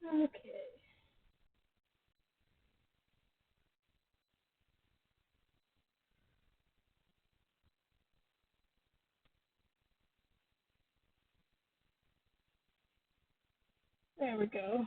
Okay. There we go.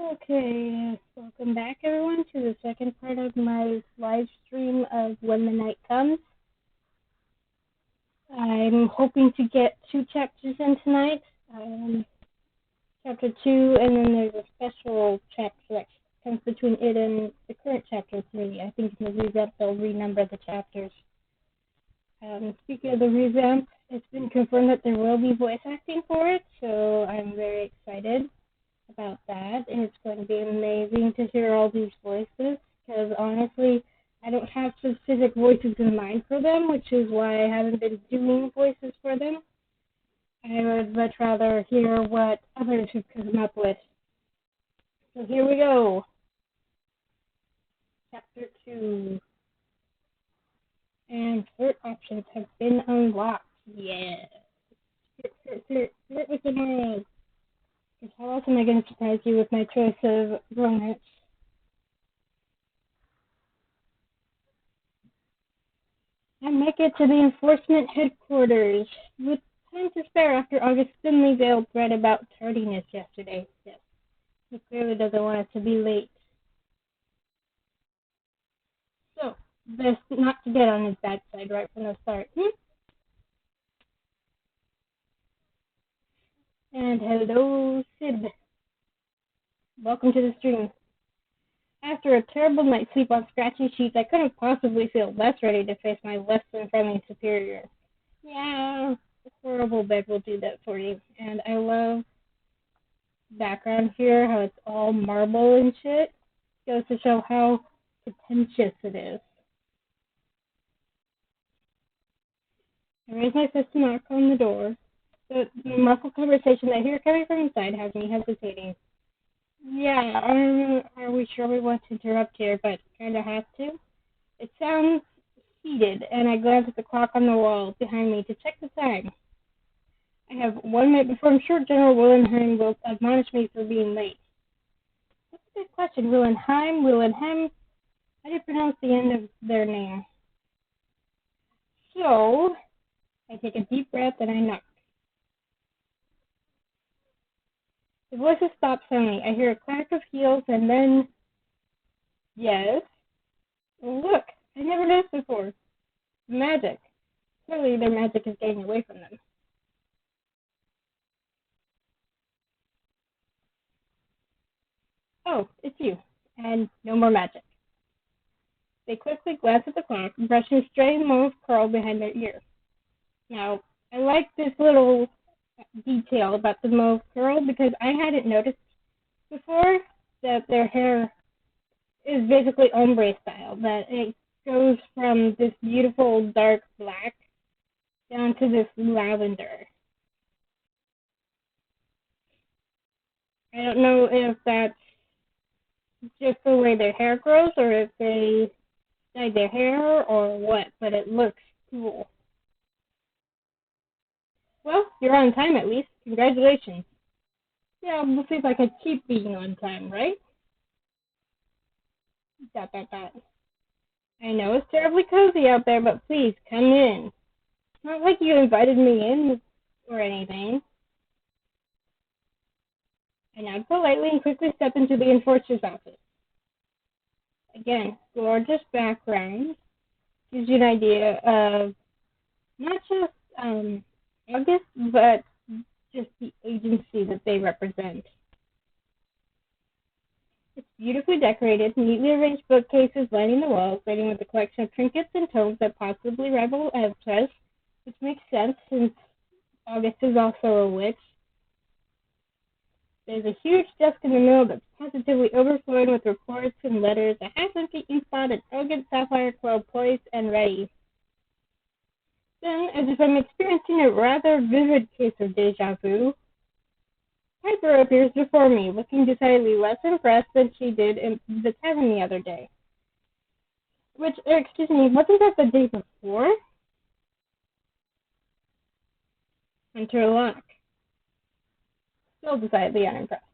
Okay, welcome back everyone to the second part of my live stream of When the Night Comes. I'm hoping to get 2 chapters in tonight. Chapter 2, and then there's a special chapter that comes between it and the current chapter 3. I think in the revamp they'll renumber the chapters. Speaking of the revamp, it's been confirmed that there will be voice acting for it, so I'm very excited about that, and it's going to be amazing to hear all these voices, because honestly, I don't have specific voices in mind for them, which is why I haven't been doing voices for them. I would much rather hear what others have come up with. So here we go. Chapter 2. And flirt options have been unlocked. Yeah. Flirt with the world. Because how else am I going to surprise you with my choice of romance? I make it to the enforcement headquarters with time to spare after August's thinly veiled threat about tardiness yesterday. Yes, he clearly doesn't want us to be late. So, best not to get on his bad side right from the start. And hello, Sid. Welcome to the stream. After a terrible night's sleep on scratchy sheets, I couldn't possibly feel less ready to face my less than friendly superior. Yeah, a horrible bed will do that for you. And I love background here, how it's all marble and shit. Goes to show how pretentious it is. I raise my fist to knock on the door. The muffled conversation I hear coming from inside has me hesitating. Yeah, are we sure we want to interrupt here, but kinda have to? It sounds heated, and I glance at the clock on the wall behind me to check the time. I have 1 minute before I'm sure General Willenheim will admonish me for being late. That's a good question. Willenheim? How do you pronounce the end of their name? So, I take a deep breath and I knock. The voices stop suddenly. I hear a clack of heels and then, yes. Look, I never noticed before. Magic. Clearly their magic is getting away from them. Oh, it's you. And no more magic. They quickly glance at the clock, brushing stray mauve curl behind their ear. Now, I like this little detail about the mauve curl because I hadn't noticed before that their hair is basically ombre style, that it goes from this beautiful dark black down to this lavender. I don't know if that's just the way their hair grows or if they dyed their hair or what, but it looks cool. Well, you're on time at least. Congratulations. Yeah, we'll see if I can keep being on time, right? Dot, dot, dot. I know it's terribly cozy out there, but please, come in. It's not like you invited me in or anything. I nod politely and quickly step into the enforcer's office. Again, gorgeous background. Gives you an idea of not just August, but just the agency that they represent. It's beautifully decorated, neatly arranged bookcases lining the walls, waiting with a collection of trinkets and tomes that possibly rival Evtra's, which makes sense since August is also a witch. There's a huge desk in the middle that's positively overflowing with reports and letters, a half-empty inkpot, an elegant sapphire quill poised and ready. Then, as if I'm experiencing a rather vivid case of deja vu, Piper appears before me, looking decidedly less impressed than she did in the tavern the other day. Which, excuse me, wasn't that the day before? Hunter Locke. Still decidedly unimpressed.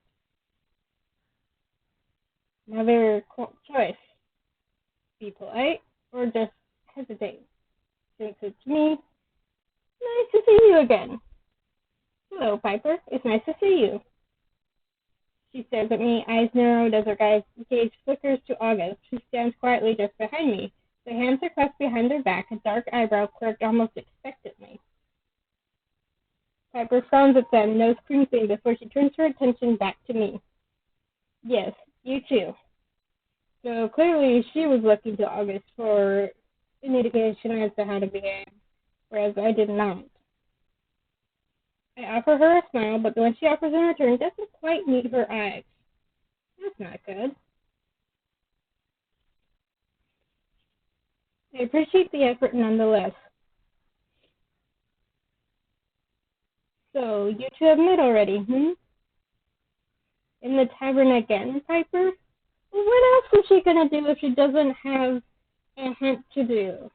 Another choice. Be polite or just hesitate. Since it's me, nice to see you again. Hello, Piper. It's nice to see you. She stares at me, eyes narrowed as her gaze flickers to August, who stands quietly just behind me. The hands are crossed behind her back, a dark eyebrow quirked almost expectantly. Piper frowns at them, nose crinkling, before she turns her attention back to me. Yes, you too. So clearly she was looking to August for an indication as to how to behave, whereas I did not. I offer her a smile, but the one she offers in return doesn't quite meet her eyes. That's not good. I appreciate the effort nonetheless. So, you two have met already, In the tavern again, Piper? Well, what else is she gonna do if she doesn't have a hunt to do?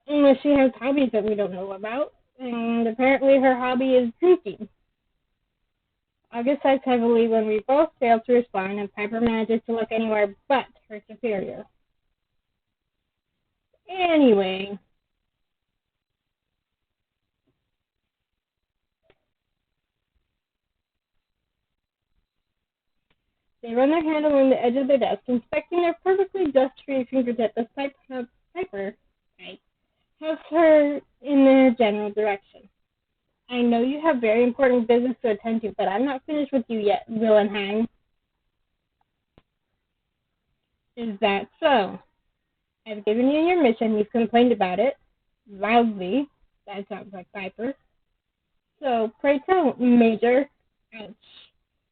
Unless she has hobbies that we don't know about. And apparently her hobby is drinking. August sighs heavily when we both fail to respond, and Piper manages to look anywhere but her superior. Anyway. They run their hand along the edge of their desk, inspecting their perfectly dust-free fingertips as Piper has her in their general direction. I know you have very important business to attend to, but I'm not finished with you yet, Willenheim. Is that so? I've given you your mission. You've complained about it. Loudly. That sounds like Piper. So, pray tell, Major. Ouch.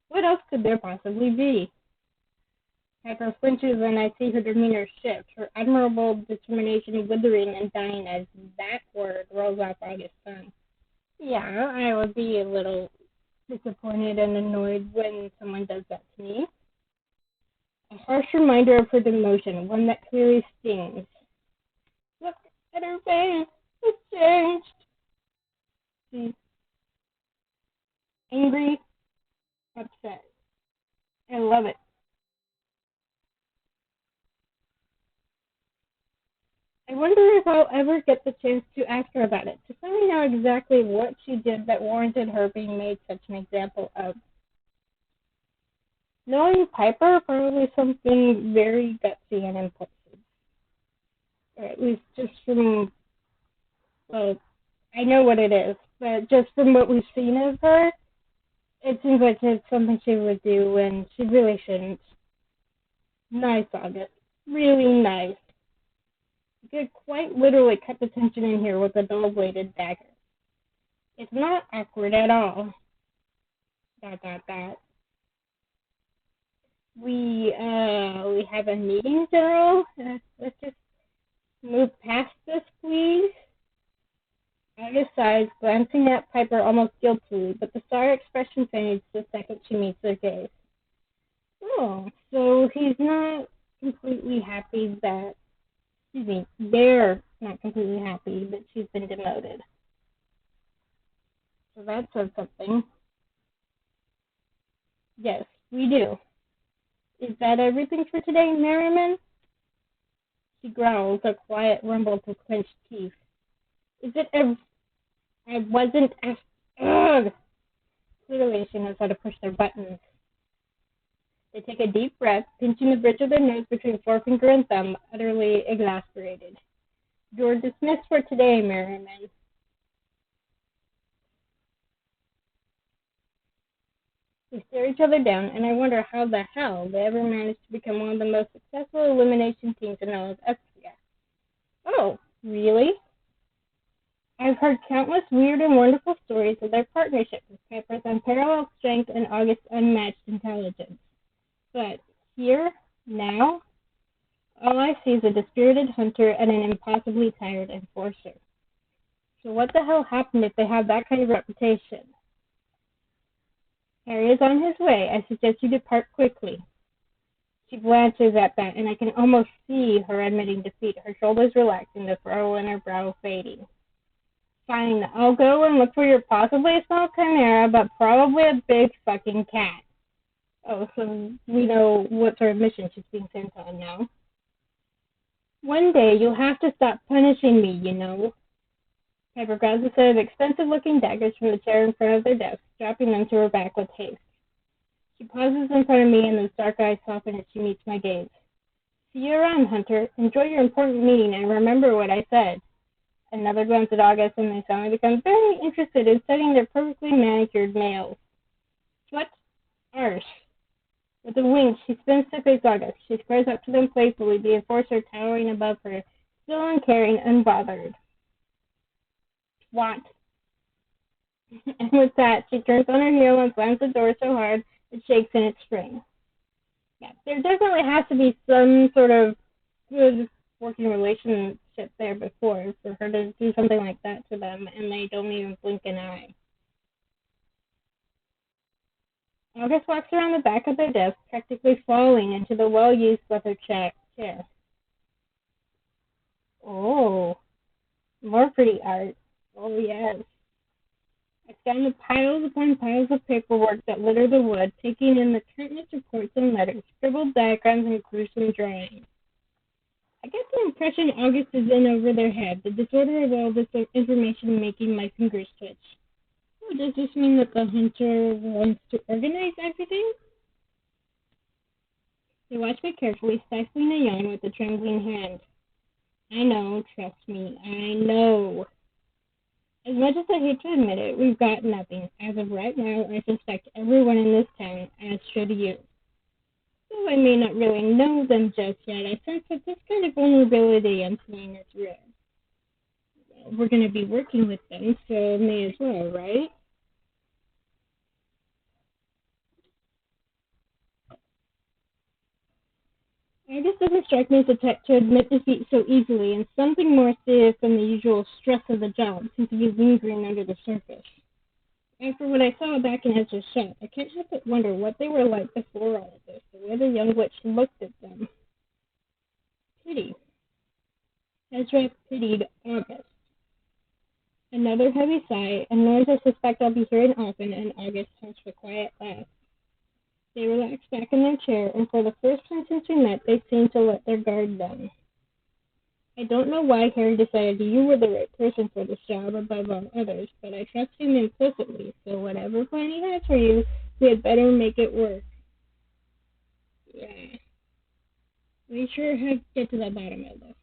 What else could there possibly be? Piper flinches and I see her demeanor shift, her admirable determination withering and dying as that word rolls off August's tongue. Yeah, I would be a little disappointed and annoyed when someone does that to me. A harsh reminder of her demotion, one that clearly stings. Look at her face. It's changed. She's angry, upset. I love it. I wonder if I'll ever get the chance to ask her about it, to find out exactly what she did that warranted her being made such an example of. Knowing Piper, probably something very gutsy and impulsive. Or at least just from, well, I know what it is, but just from what we've seen of her, it seems like it's something she would do, and she really shouldn't. Nice, August. Really nice. You could quite literally cut the tension in here with a dull-bladed dagger. It's not awkward at all. ... We have a meeting, General. Let's just move past this, please. August sighs, glancing at Piper almost guiltily, but the sour expression fades the second she meets their gaze. Oh, so he's not completely happy that, they're not completely happy that she's been demoted. So that says something. Yes, we do. Is that everything for today, Merriman? She growls, a quiet rumble through clenched teeth. Is it I wasn't asked. Ugh! Clearly she knows how to push their buttons. They take a deep breath, pinching the bridge of their nose between forefinger and thumb, utterly exasperated. You're dismissed for today, Merriman. We stare each other down, and I wonder how the hell they ever managed to become one of the most successful elimination teams in all of Espia. Oh, really? I've heard countless weird and wonderful stories of their partnership with Piper's unparalleled strength and August's unmatched intelligence. But here, now, all I see is a dispirited hunter and an impossibly tired enforcer. So what the hell happened if they have that kind of reputation? Harry is on his way. I suggest you depart quickly. She glances at that, and I can almost see her admitting defeat, her shoulders relaxing, the furrow in her brow fading. Fine, I'll go and look for your possibly a small chimera, but probably a big fucking cat. Oh, so we know what sort of mission she's being sent on now. One day you'll have to stop punishing me, you know. Piper grabs a set of expensive-looking daggers from the chair in front of their desk, dropping them to her back with haste. She pauses in front of me, and those dark eyes soften as she meets my gaze. See you around, Hunter. Enjoy your important meeting, and remember what I said. Another glance at August, and they suddenly become very interested in studying their perfectly manicured nails. What? Arse. With a wink, she spins to face August. She squares up to them playfully, the enforcer towering above her, still uncaring, unbothered. What? And with that, she turns on her heel and slams the door so hard it shakes in its spring. Yeah, there definitely has to be some sort of good working relationship there before for her to do something like that to them, and they don't even blink an eye. August walks around the back of their desk, practically falling into the well-used leather chair. Oh, more pretty art. Oh, yes. I stand with piles upon piles of paperwork that litter the wood, taking in the countless reports and letters, scribbled diagrams, and gruesome drawings. I get the impression August is in over their head, the disorder of all this information making my fingers twitch. Oh, does this mean that the hunter wants to organize everything? They watch me carefully, stifling a yawn with a trembling hand. I know, trust me, I know. As much as I hate to admit it, we've got nothing. As of right now, I suspect everyone in this town, as should you. Though I may not really know them just yet, I sense that this kind of vulnerability I'm seeing is rare. Well, we're going to be working with them, so may as well, right? August doesn't strike me as a type to admit defeat so easily, and something more serious than the usual stress of the job seems to be lingering under the surface. After what I saw back in Ezra's shop, I can't help but wonder what they were like before all of this, the way the young witch looked at them. Pity. Ezra pitied August. Another heavy sigh, a noise I suspect I'll be hearing often, and August hunched a quiet laugh. They relaxed back in their chair, and for the first time since we met, they seemed to let their guard down. I don't know why Harry decided you were the right person for this job above all others, but I trust him implicitly, so whatever plan he has for you, we had better make it work. Yeah, we sure have to get to the bottom of this.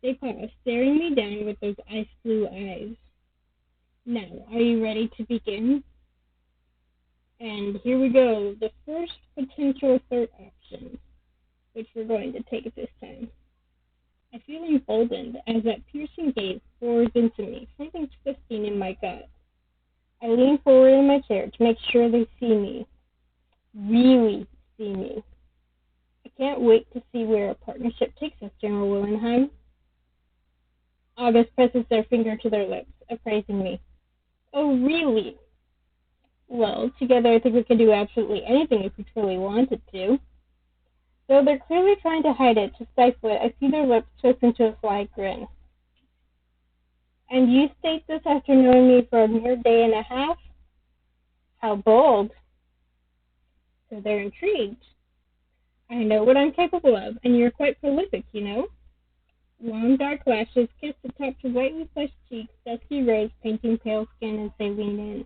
They paused, staring me down with those ice blue eyes. Now, are you ready to begin? And here we go, the first potential third option, which we're going to take at this time. I feel emboldened as that piercing gaze bores into me, something twisting in my gut. I lean forward in my chair to make sure they see me. Really see me. I can't wait to see where our partnership takes us, General Willenheim. August presses their finger to their lips, appraising me. Oh, really? Well, together I think we could do absolutely anything if we truly wanted to. Though they're clearly trying to hide it, to stifle it, I see their lips twist into a sly grin. And you state this after knowing me for a mere day and a half? How bold. So they're intrigued. I know what I'm capable of, and you're quite prolific, you know. Long dark lashes kiss the tops of whitely flushed cheeks, dusky rose painting pale skin as they lean in.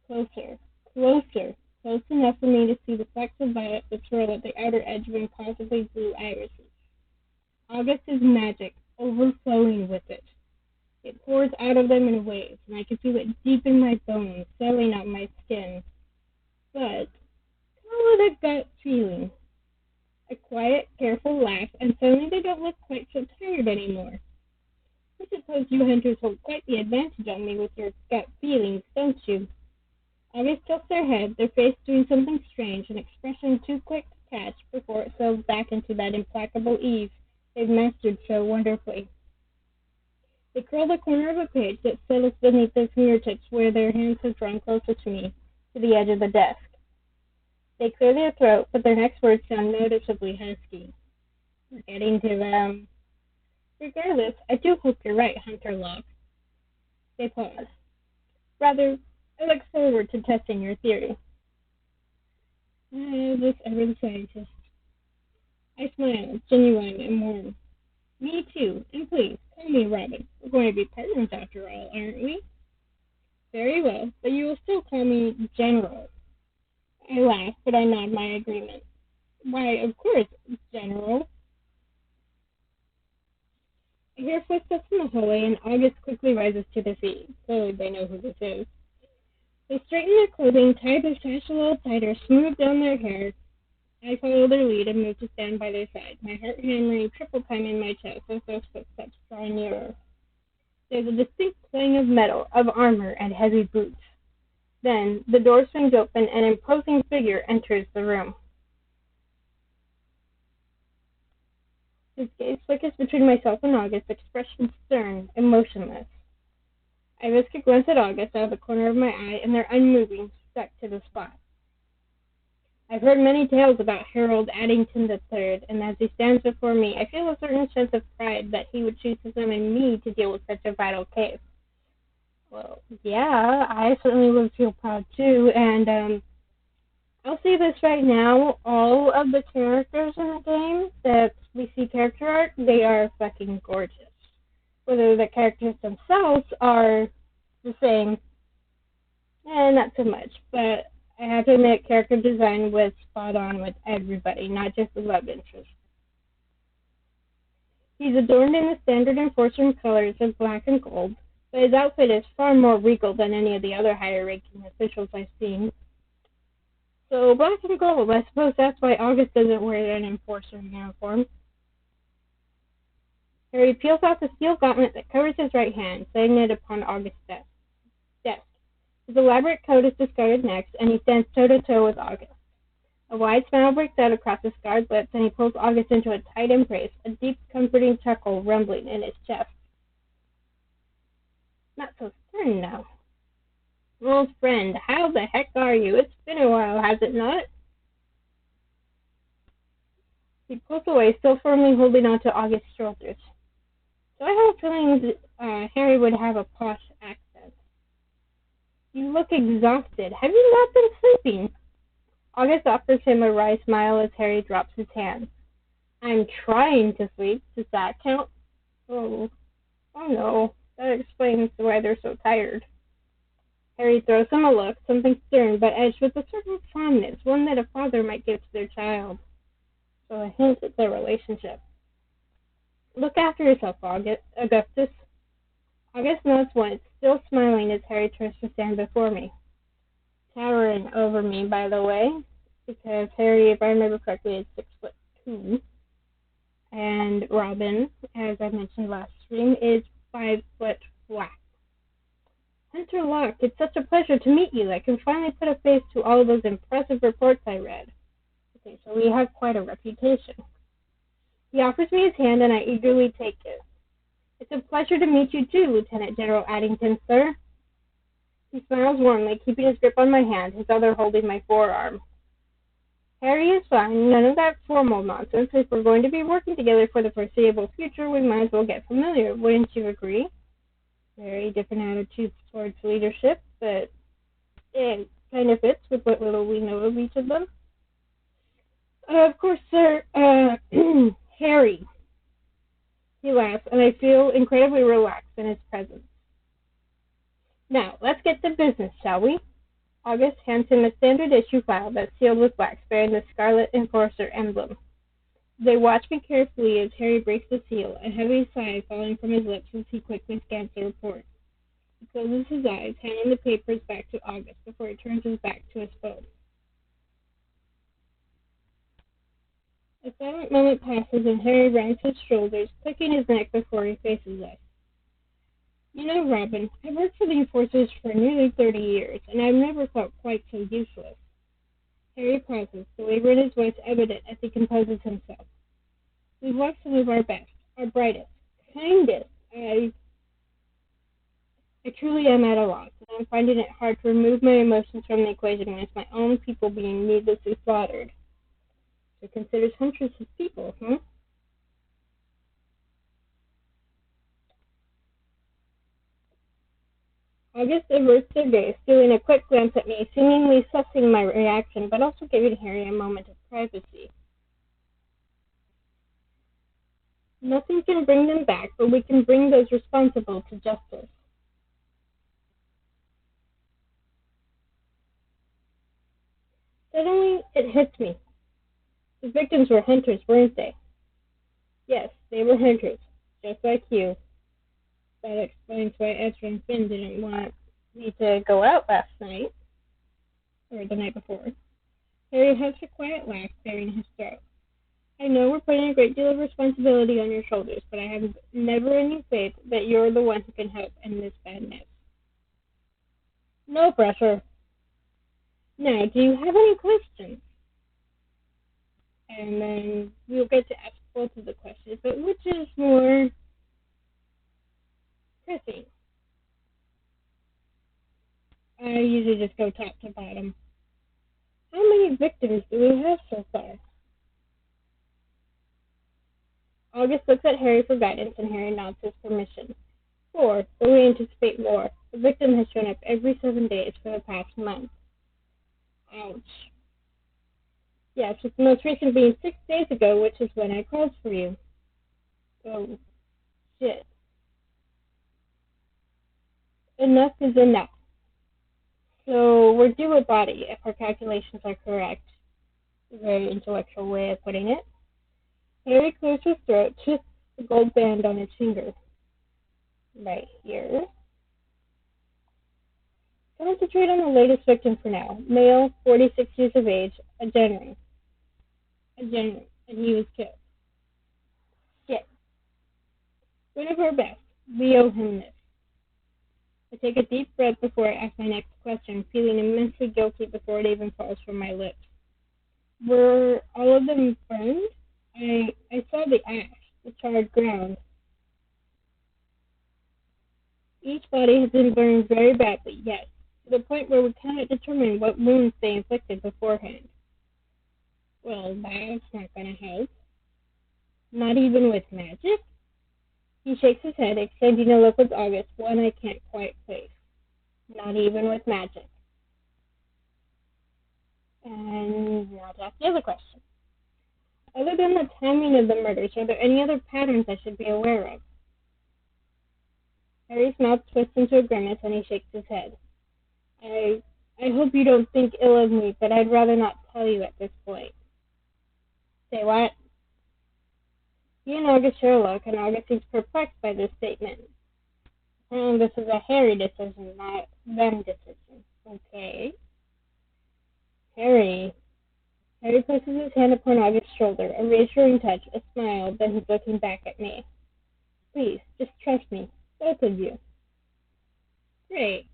Closer, closer, close enough for me to see the flecks of violet that swirl at the outer edge of impossibly blue irises. August is magic, overflowing with it. It pours out of them in waves, and I can feel it deep in my bones, settling on my skin. But call it a gut feeling. A quiet, careful laugh, and suddenly they don't look quite so tired anymore. I suppose you hunters hold quite the advantage on me with your gut feelings, don't you? August tilts their head, their face doing something strange, an expression too quick to catch before it settles back into that implacable ease they've mastered so wonderfully. They curl the corner of a page that settles beneath their fingertips where their hands have drawn closer to me, to the edge of the desk. They clear their throat, but their next words sound noticeably husky. We're getting to them. Regardless, I do hope you're right, Hunter Locke. They pause. Rather, I look forward to testing your theory. This ever the scientist. I smile, genuine and warm. Me too, and please, call me Robin. We're going to be partners after all, aren't we? Very well, but you will still call me General. I laugh, but I nod my agreement. Why, of course, General. I hear footsteps in the hallway, and August quickly rises to their feet. Clearly they know who this is. They straighten their clothing, tie their sash a little tighter, smooth down their hair. I follow their lead and move to stand by their side, my heart hammering triple time in my chest as those footsteps draw nearer. There's a distinct clang of metal, of armor, and heavy boots. Then the door swings open, and an imposing figure enters the room. His gaze flickers between myself and August, expression stern, emotionless. I risk a glance at August out of the corner of my eye, and they're unmoving, stuck to the spot. I've heard many tales about Harold Addington III, and as he stands before me, I feel a certain sense of pride that he would choose to summon me to deal with such a vital case. Well, yeah, I certainly would feel proud too, and I'll say this right now, all of the characters in the game that we see character art, they are fucking gorgeous. Whether the characters themselves are the same, not so much, but I have to admit character design was spot on with everybody, not just the love interest. He's adorned in the standard Enforcer colors of black and gold, but his outfit is far more regal than any of the other higher-ranking officials I've seen. So black and gold, I suppose that's why August doesn't wear an Enforcer uniform. Harry peels off the steel gauntlet that covers his right hand, setting it upon August's desk. His elaborate coat is discarded next, and he stands toe-to-toe with August. A wide smile breaks out across his scarred lips, and he pulls August into a tight embrace, a deep, comforting chuckle rumbling in his chest. Not so stern now. Old friend, how the heck are you? It's been a while, has it not? He pulls away, still firmly holding on to August's shoulders. So I have a feeling Harry would have a posh accent. You look exhausted. Have you not been sleeping? August offers him a wry smile as Harry drops his hand. I'm trying to sleep. Does that count? Oh no. That explains why they're so tired. Harry throws him a look, something stern but edged with a certain fondness, one that a father might give to their child. So a hint at their relationship. Look after yourself, Augustus. August nods once, still smiling as Harry turns to stand before me. Towering over me, by the way, because Harry, if I remember correctly, is 6'2", and Robin, as I mentioned last stream, is 5 foot flat. Hunter Locke, it's such a pleasure to meet you. I can finally put a face to all of those impressive reports I read. Okay, so we have quite a reputation. He offers me his hand, and I eagerly take it. It's a pleasure to meet you too, Lieutenant General Addington, sir. He smiles warmly, keeping his grip on my hand, his other holding my forearm. Harry is fine, none of that formal nonsense. If we're going to be working together for the foreseeable future, we might as well get familiar, wouldn't you agree? Very different attitudes towards leadership, but it kind of fits with what little we know of each of them. Of course, sir, Harry. He laughs, and I feel incredibly relaxed in his presence. Now, let's get to business, shall we? August hands him a standard issue file that's sealed with wax bearing the Scarlet Enforcer emblem. They watch me carefully as Harry breaks the seal, a heavy sigh falling from his lips as he quickly scans the report. He closes his eyes, handing the papers back to August before he turns his back to his phone. A silent moment passes and Harry rounds his shoulders, clicking his neck before he faces us. You know, Robin, I've worked for the Enforcers for nearly 30 years, and I've never felt quite so useless. Harry pauses, the labor in his voice evident as he composes himself. We've lost some of our best, our brightest, kindest. I truly am at a loss, and I'm finding it hard to remove my emotions from the equation when it's my own people being needlessly slaughtered. So considers Huntress his people, huh? August averts their gaze, stealing a quick glance at me, seemingly sussing my reaction, but also giving Harry a moment of privacy. Nothing can bring them back, but we can bring those responsible to justice. Suddenly, it hits me. The victims were hunters, weren't they? Yes, they were hunters, just like you. That explains why Ezra and Finn didn't want me to go out last night, or the night before. Harry has a quiet laugh clearing his throat. I know we're putting a great deal of responsibility on your shoulders, but I have never any faith that you're the one who can help end this badness. No pressure. Now, do you have any questions? And then we'll get to ask both of the questions, but which is more pressing? usually just go top to bottom. How many victims do we have so far? August looks at Harry for guidance, and Harry nods his permission. 4, but we anticipate more. The victim has shown up every 7 days for the past month. Ouch. Yes, with the most recent being 6 days ago, which is when I called for you. Oh, shit. Enough is enough. So we're due a body, if our calculations are correct. A very intellectual way of putting it. Harry clears his throat, twists the gold band on his finger. Right here. Concentrate on the latest victim for now. Male, 46 years of age, a general. And he was killed. Shit. One of our best. We owe him this. I take a deep breath before I ask my next question, feeling immensely guilty before it even falls from my lips. Were all of them burned? I saw the ash, the charred ground. Each body has been burned very badly, yes, to the point where we cannot determine what wounds they inflicted beforehand. Well, that's not going to help. Not even with magic? He shakes his head, exchanging a look with August, one I can't quite place. Not even with magic. And now to ask the other question. Other than the timing of the murders, are there any other patterns I should be aware of? Harry's mouth twists into a grimace and he shakes his head. I hope you don't think ill of me, but I'd rather not tell you at this point. Say what? He and August share a look, and August seems perplexed by this statement. This is a Harry decision, not them decision. Okay. Harry places his hand upon August's shoulder, a reassuring touch, a smile, then he's looking back at me. Please, just trust me, both of you. Great.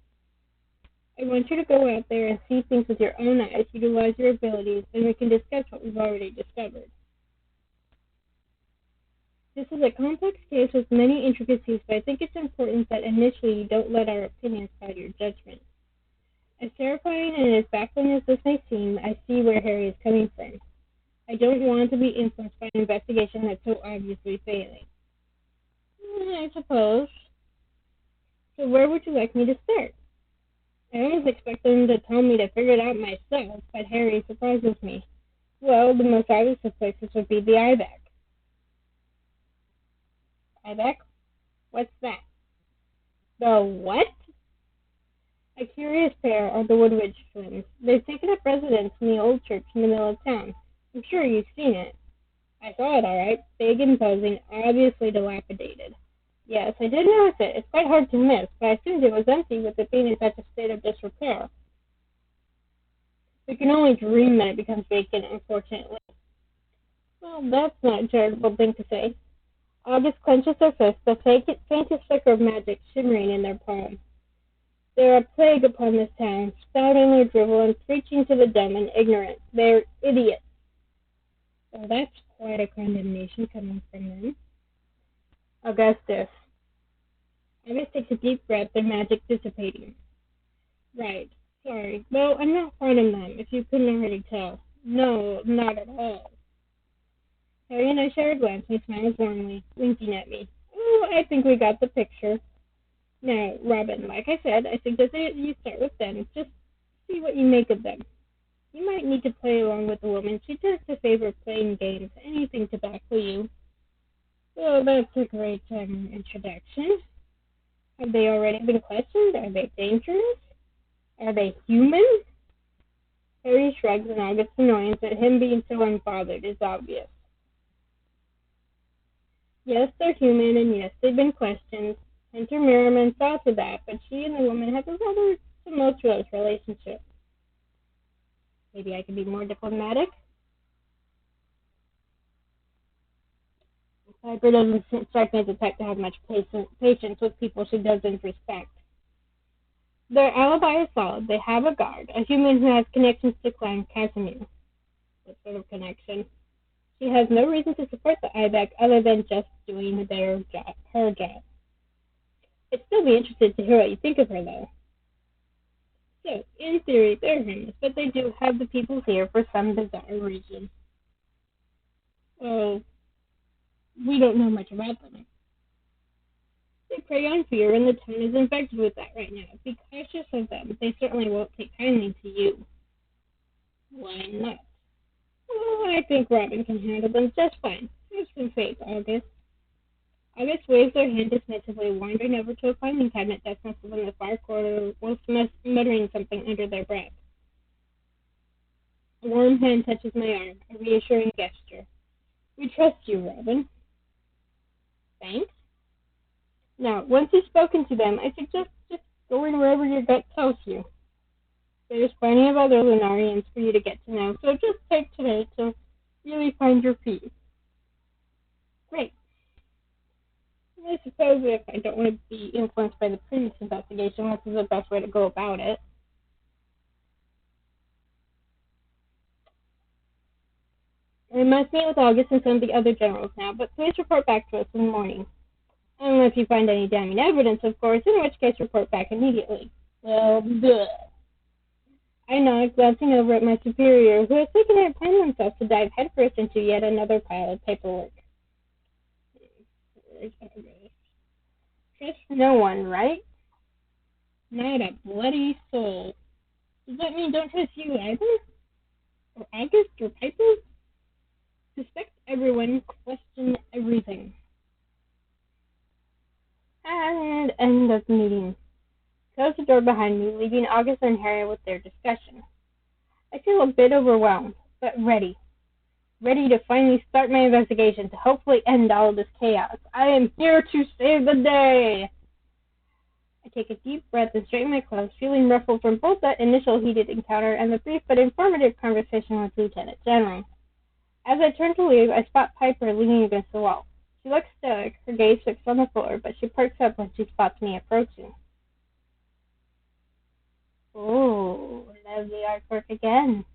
I want you to go out there and see things with your own eyes, utilize your abilities, and we can discuss what we've already discovered. This is a complex case with many intricacies, but I think it's important that initially you don't let our opinions cloud your judgment. As terrifying and as baffling as this may seem, I see where Harry is coming from. I don't want to be influenced by an investigation that's so obviously failing. I suppose. So where would you like me to start? I almost expect them to tell me to figure it out myself, but Harry surprises me. Well, the most obvious of places would be the IBAC. IBAC? What's that? The what? A curious pair are the Woodridge twins. They've taken up residence in the old church in the middle of town. I'm sure you've seen it. I saw it all right. Big, imposing, obviously dilapidated. Yes, I did notice it. It's quite hard to miss, but I assumed it was empty with it being in such a state of disrepair. We can only dream that it becomes vacant, unfortunately. Well, that's not a charitable thing to say. August clenches their fist, the faintest flicker of magic shimmering in their palm. They're a plague upon this town, spouting their drivel and preaching to the dumb and ignorant. They're idiots. Well, that's quite a condemnation coming from them. Augustus. August takes a deep breath, their magic dissipating. Right. Sorry. Well, I'm not fond of them, if you couldn't already tell. No, not at all. Harry and I share a glance, and he smiles warmly, winking at me. Oh, I think we got the picture. Now, Robin, like I said, I suggest that you start with them. Just see what you make of them. You might need to play along with the woman. She tends to favor playing games, anything to baffle you. Well, that's a great introduction. Have they already been questioned? Are they dangerous? Are they human? Harry shrugs, and August's annoyance at him being so unbothered is obvious. Yes, they're human, and yes, they've been questioned. Hunter Merriman saw to that, but she and the woman have a rather tumultuous relationship. Maybe I could be more diplomatic? Piper doesn't strike me as the type to have much patience with people she doesn't respect. Their alibi is solid. They have a guard, a human who has connections to Clan Casimir. What sort of connection? She has no reason to support the IBEC other than just doing her job. I'd still be interested to hear what you think of her, though. So, in theory, they're harmless, but they do have the people here for some bizarre reason. Well, we don't know much about them. They prey on fear, and the town is infected with that right now. Be cautious of them. They certainly won't take kindly to you. Why not? Oh, I think Robin can handle them just fine. Have some faith, August. August waves their hand dismissively, wandering over to a filing cabinet that's nestled in the far corner, whilst muttering something under their breath. A warm hand touches my arm, a reassuring gesture. We trust you, Robin. Thanks. Now, once you've spoken to them, I suggest just going wherever your gut tells you. There's plenty of other Lunarians for you to get to know, so just take today to really find your feet. Great. I suppose if I don't want to be influenced by the previous investigation, this is the best way to go about it. I must meet with August and some of the other generals now, but please report back to us in the morning. Unless you find any damning evidence, of course, in which case report back immediately. Well, duh. I nod, glancing over at my superior, who has taken it upon themselves to dive headfirst into yet another pile of paperwork. Trust no one, right? Not a bloody soul. Does that mean don't trust you either? Or August or Piper? Suspect everyone, question everything. And end of meeting. Close the door behind me, leaving August and Harry with their discussion. I feel a bit overwhelmed, but ready. Ready to finally start my investigation to hopefully end all of this chaos. I am here to save the day! I take a deep breath and straighten my clothes, feeling ruffled from both that initial heated encounter and the brief but informative conversation with Lieutenant General. As I turn to leave, I spot Piper leaning against the wall. She looks stoic, her gaze fixed on the floor, but she perks up when she spots me approaching. Oh, lovely artwork again.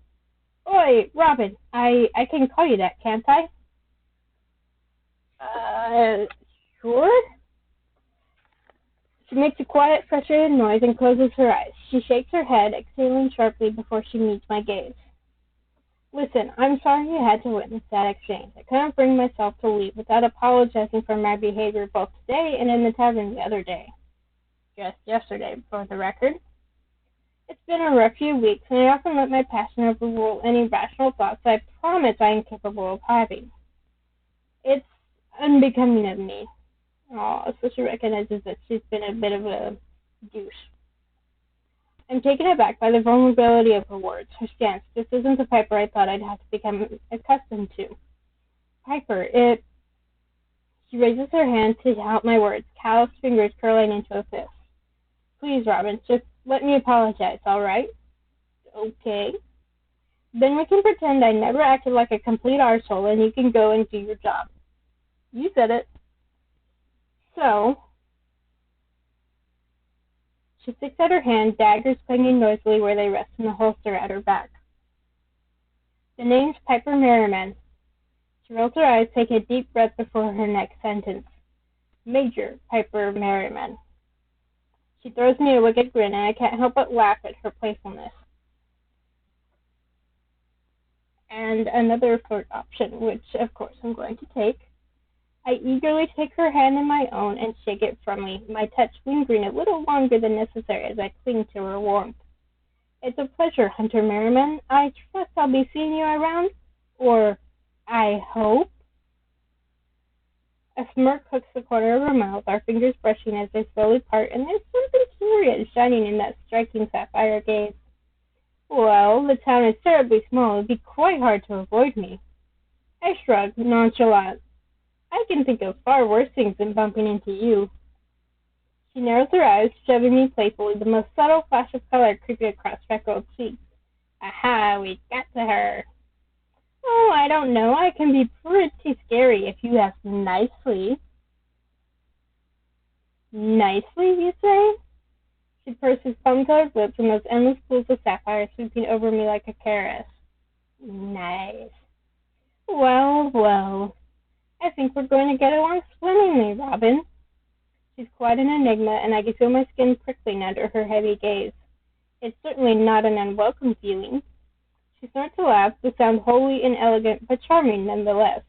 Oi, Robin, I can call you that, can't I? Sure? She makes a quiet, frustrated noise and closes her eyes. She shakes her head, exhaling sharply before she meets my gaze. Listen, I'm sorry you had to witness that exchange. I couldn't bring myself to leave without apologizing for my behavior both today and in the tavern the other day. Just yesterday, for the record. It's been a rough few weeks, and I often let my passion overrule any rational thoughts I promise I am capable of having. It's unbecoming of me. Oh, so she recognizes that she's been a bit of a douche. I'm taken aback by the vulnerability of her words, her stance. This isn't the Piper I thought I'd have to become accustomed to. Piper, She raises her hand to help my words, calloused fingers curling into a fist. Please, Robin, just let me apologize, all right? Okay. Then we can pretend I never acted like a complete arsehole and you can go and do your job. You said it. So, she sticks out her hand, daggers clanging noisily where they rest in the holster at her back. The name's Piper Merriman. She rolls her eyes, taking a deep breath before her next sentence. Major Piper Merriman. She throws me a wicked grin, and I can't help but laugh at her playfulness. And another flirt option, which of course I'm going to take. I eagerly take her hand in my own and shake it from me, my touch lingering a little longer than necessary as I cling to her warmth. It's a pleasure, Hunter Merriman. I trust I'll be seeing you around, or I hope. A smirk hooks the corner of her mouth, our fingers brushing as they slowly part, and there's something curious shining in that striking sapphire gaze. Well, the town is terribly small. It would be quite hard to avoid me. I shrug, nonchalant. I can think of far worse things than bumping into you. She narrows her eyes, shoving me playfully, the most subtle flash of color creeping across freckled cheeks. Aha, we got to her. Oh, I don't know. I can be pretty scary if you ask nicely. Nicely, you say? She purses plum-colored lips and those endless pools of sapphire sweeping over me like a caress. Nice. Well, well. I think we're going to get along swimmingly, Robin. She's quite an enigma, and I can feel my skin prickling under her heavy gaze. It's certainly not an unwelcome feeling. She starts to laugh, the sound wholly inelegant but charming nonetheless.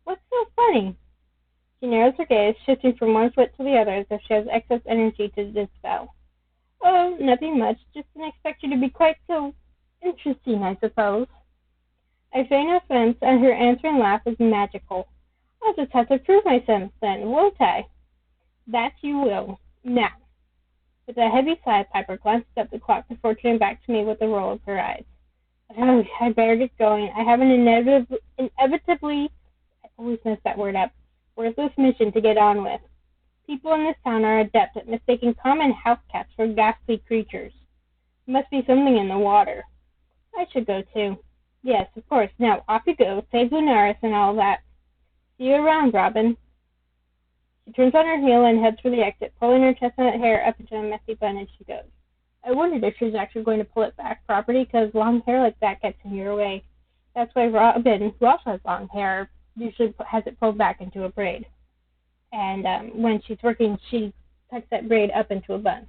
What's so funny? She narrows her gaze, shifting from one foot to the other as if she has excess energy to dispel. Oh, nothing much. Just didn't expect you to be quite so interesting, I suppose. I feign offense, and her answering laugh is magical. I'll just have to prove myself then, won't I? That you will. Now. With a heavy sigh, Piper glanced at the clock before turning back to me with a roll of her eyes. Oh, I'd better get going. I have an inevitably, I always mess that word up, worthless mission to get on with. People in this town are adept at mistaking common house cats for ghastly creatures. Must be something in the water. I should go too. Yes, of course. Now, off you go. Save Lunaris and all that. See you around, Robin. She turns on her heel and heads for the exit, pulling her chestnut hair up into a messy bun as she goes. I wondered if she was actually going to pull it back properly, because long hair like that gets in your way. That's why Robin, who also has long hair, usually has it pulled back into a braid. And when she's working, she tucks that braid up into a bun.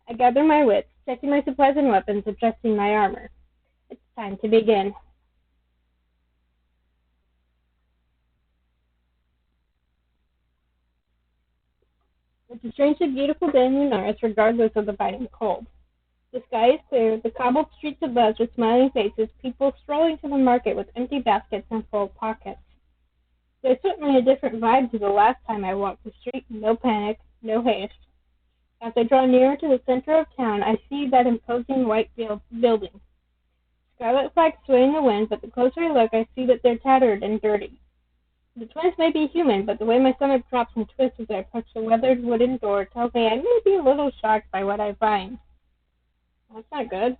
I gather my wits, checking my supplies and weapons, adjusting my armor. It's time to begin. It's a strangely beautiful day in Lunaris, regardless of the biting cold. The sky is clear, the cobbled streets abuzz with smiling faces, people strolling to the market with empty baskets and full pockets. There's certainly a different vibe to the last time I walked the street. No panic, no haste. As I draw nearer to the center of town, I see that imposing white building. Scarlet flags sway in the wind, but the closer I look, I see that they're tattered and dirty. The twins may be human, but the way my stomach drops and twists as I approach the weathered wooden door tells me I may be a little shocked by what I find. That's not good.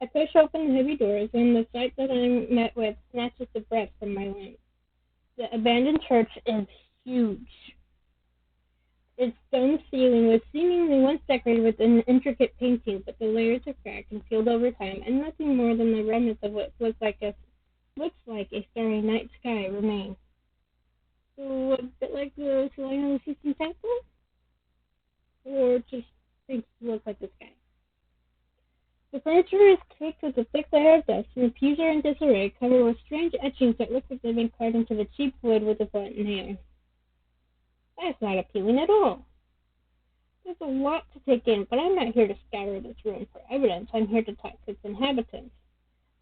I push open the heavy doors, and the sight that I'm met with snatches the breath from my lungs. The abandoned church is huge. Its stone ceiling was seemingly once decorated with an intricate painting, but the layers are cracked and peeled over time, and nothing more than the remnants of what looks like a starry night sky remain. So a bit like the Selena System Temple? Or just things look like the sky? The furniture is caked with a thick layer of dust, and the pews are in disarray, covered with strange etchings that look like they've been carved into the cheap wood with a blunt nail. That's not appealing at all. There's a lot to take in, but I'm not here to scour this ruin for evidence. I'm here to talk to its inhabitants.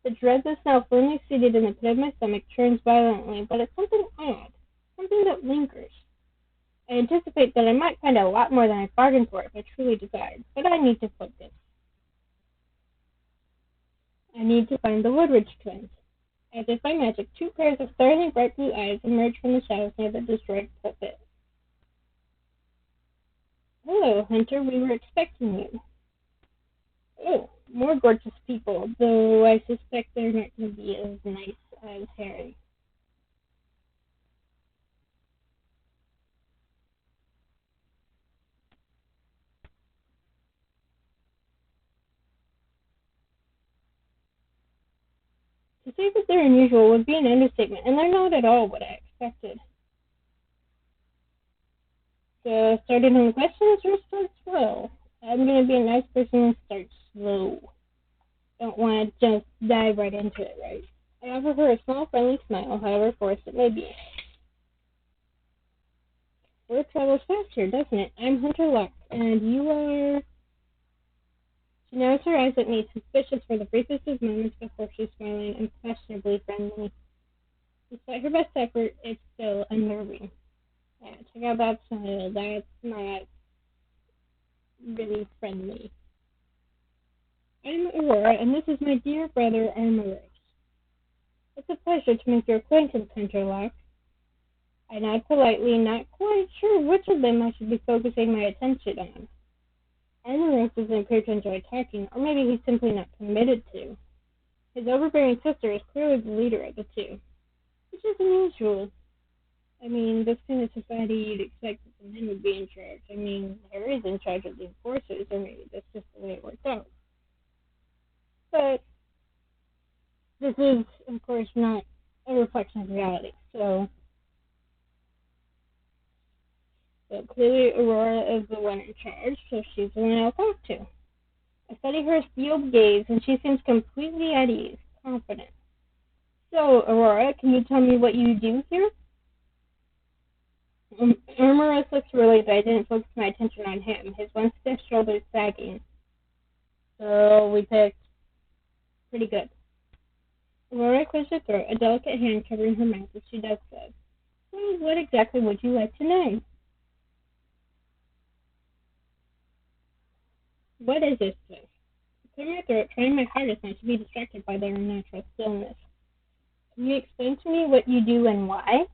The dread that's now firmly seated in the pit of my stomach churns violently, but it's something odd, something that lingers. I anticipate that I might find a lot more than I bargained for if I truly desired, but I need to focus. I need to find the Woodridge twins. As if by magic, two pairs of startlingly bright blue eyes emerge from the shadows near the destroyed pulpit. Hello, Hunter. We were expecting you. Oh, more gorgeous people, though I suspect they're not going to be as nice as Harry. To say that they're unusual would be an understatement, and they're not at all what I expected. So, starting on questions or start slow? I'm going to be a nice person and start slow. Don't want to just dive right into it, right? I offer her a small, friendly smile, however forced it may be. Word travels faster, doesn't it? I'm Hunter Locke, and you are... She narrows her eyes at me, suspicious for the briefest of moments before she's smiling unquestionably friendly. Despite her best effort, it's still unnerving. Yeah, check out that smile. That's not really friendly. I'm Aurora, and this is my dear brother, Armoros. It's a pleasure to make your acquaintance, Hunter Locke. I nod politely, not quite sure which of them I should be focusing my attention on. Armoros doesn't appear to enjoy talking, or maybe he's simply not permitted to. His overbearing sister is clearly the leader of the two, which is unusual. I mean, this kind of society you'd expect that the men would be in charge. I mean, Harry's in charge of the enforcers, or maybe that's just the way it worked out. But this is, of course, not a reflection of reality. So clearly, Aurora is the one in charge, so she's the one I'll talk to. I study her steeled gaze, and she seems completely at ease, confident. So, Aurora, can you tell me what you do here? Armorous looks relieved that I didn't focus my attention on him, his one stiff shoulders sagging. So, we picked pretty good. Aurora clears her throat, a delicate hand covering her mouth as she does so. Well, what exactly would you like to know? What is this place? I clear my throat, trying my hardest not to be distracted by their unnatural stillness. Can you explain to me what you do and why?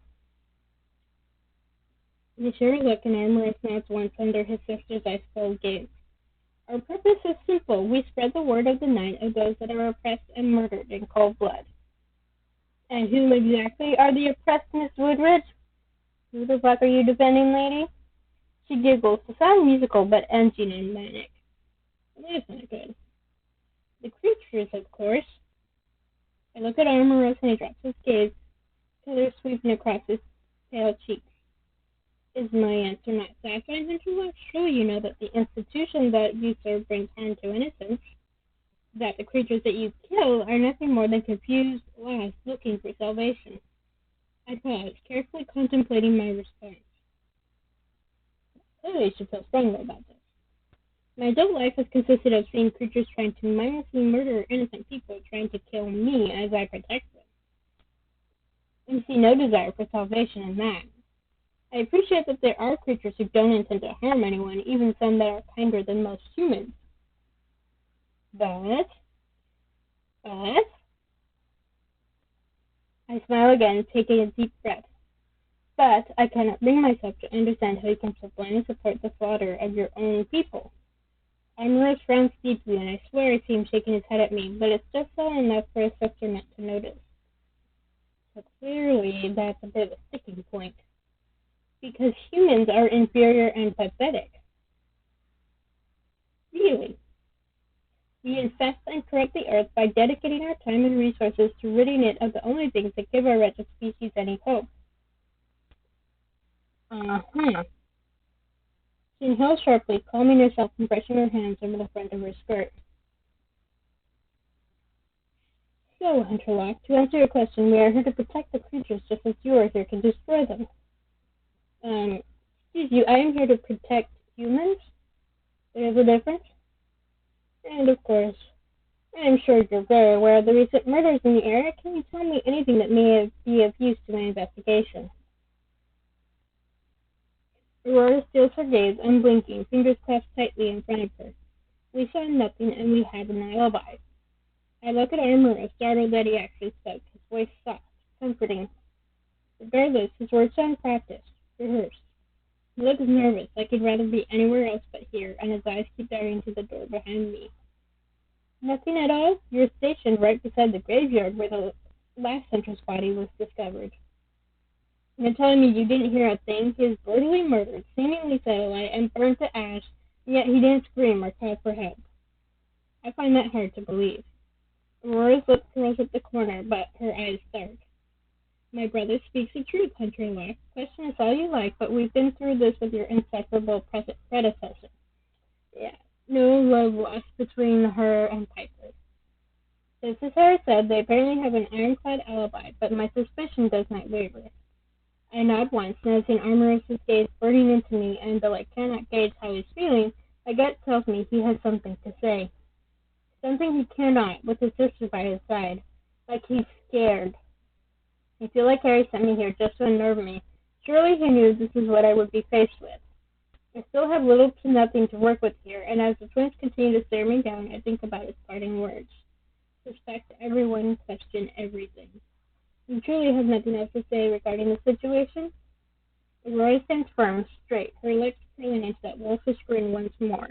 The share look and Amorous nods once under his sister's ice-cold gaze. Our purpose is simple. We spread the word of the night of those that are oppressed and murdered in cold blood. And who exactly are the oppressed, Miss Woodridge? Who the fuck are you defending, lady? She giggles to sound musical, but engine and manic. That's not good. The creatures, of course. I look at Armorous and he drops his gaze, color sweeping across his pale cheeks. Is my answer not satisfying, Hunter? Surely you know that the institution that you serve brings harm to innocence. That the creatures that you kill are nothing more than confused, lost, looking for salvation. I paused, carefully contemplating my response. Clearly, I should feel strongly about this. My adult life has consisted of seeing creatures trying to mindlessly murder innocent people, trying to kill me as I protect them. I see no desire for salvation in that. I appreciate that there are creatures who don't intend to harm anyone, even some that are kinder than most humans. But, I smile again, taking a deep breath. But I cannot bring myself to understand how you can so blindly support the slaughter of your own people. Amorous frowns deeply, and I swear I see him shaking his head at me, but it's just subtle enough for his sister not to notice. So clearly, that's a bit of a sticking point. Because humans are inferior and pathetic. Really. We infest and corrupt the earth by dedicating our time and resources to ridding it of the only things that give our wretched species any hope. She inhales sharply, calming herself and brushing her hands over the front of her skirt. So, Hunterlock, to answer your question, we are here to protect the creatures just as you are here to destroy them. Excuse you, I am here to protect humans? There's a difference? And of course, I am sure you're very aware of the recent murders in the area. Can you tell me anything that may be of use to my investigation? Aurora steals her gaze, unblinking, fingers clasped tightly in front of her. We saw nothing, and we have an alibi. I look at Armorous, startled that he actually spoke, his voice soft, comforting. Regardless, his words sound practiced, rehearsed. He looks nervous, like he'd rather be anywhere else but here, and his eyes keep darting to the door behind me. Nothing at all? You're stationed right beside the graveyard where the last hunter's body was discovered. You're telling me you didn't hear a thing? He was brutally murdered, seemingly set alight, and burned to ash, and yet he didn't scream or call for help. I find that hard to believe. Aurora's lip curls at the corner, but her eyes dark. My brother speaks the truth, Hunter-in-law. Question us all you like, but we've been through this with your insufferable predecessor. Yeah, no love lost between her and Piper. Just as Harry said, they apparently have an ironclad alibi, but my suspicion does not waver. I nod once, noticing Armorous's gaze burning into me, and though I cannot gauge how he's feeling, my gut tells me he has something to say. Something he cannot, with his sister by his side. Like he's scared. I feel like Harry sent me here just to unnerve me. Surely he knew this is what I would be faced with. I still have little to nothing to work with here, and as the twins continue to stare me down, I think about his parting words. Respect everyone, question everything. You truly have nothing else to say regarding the situation? Aurora stands firm, straight, her lips curling into that wolfish grin once more.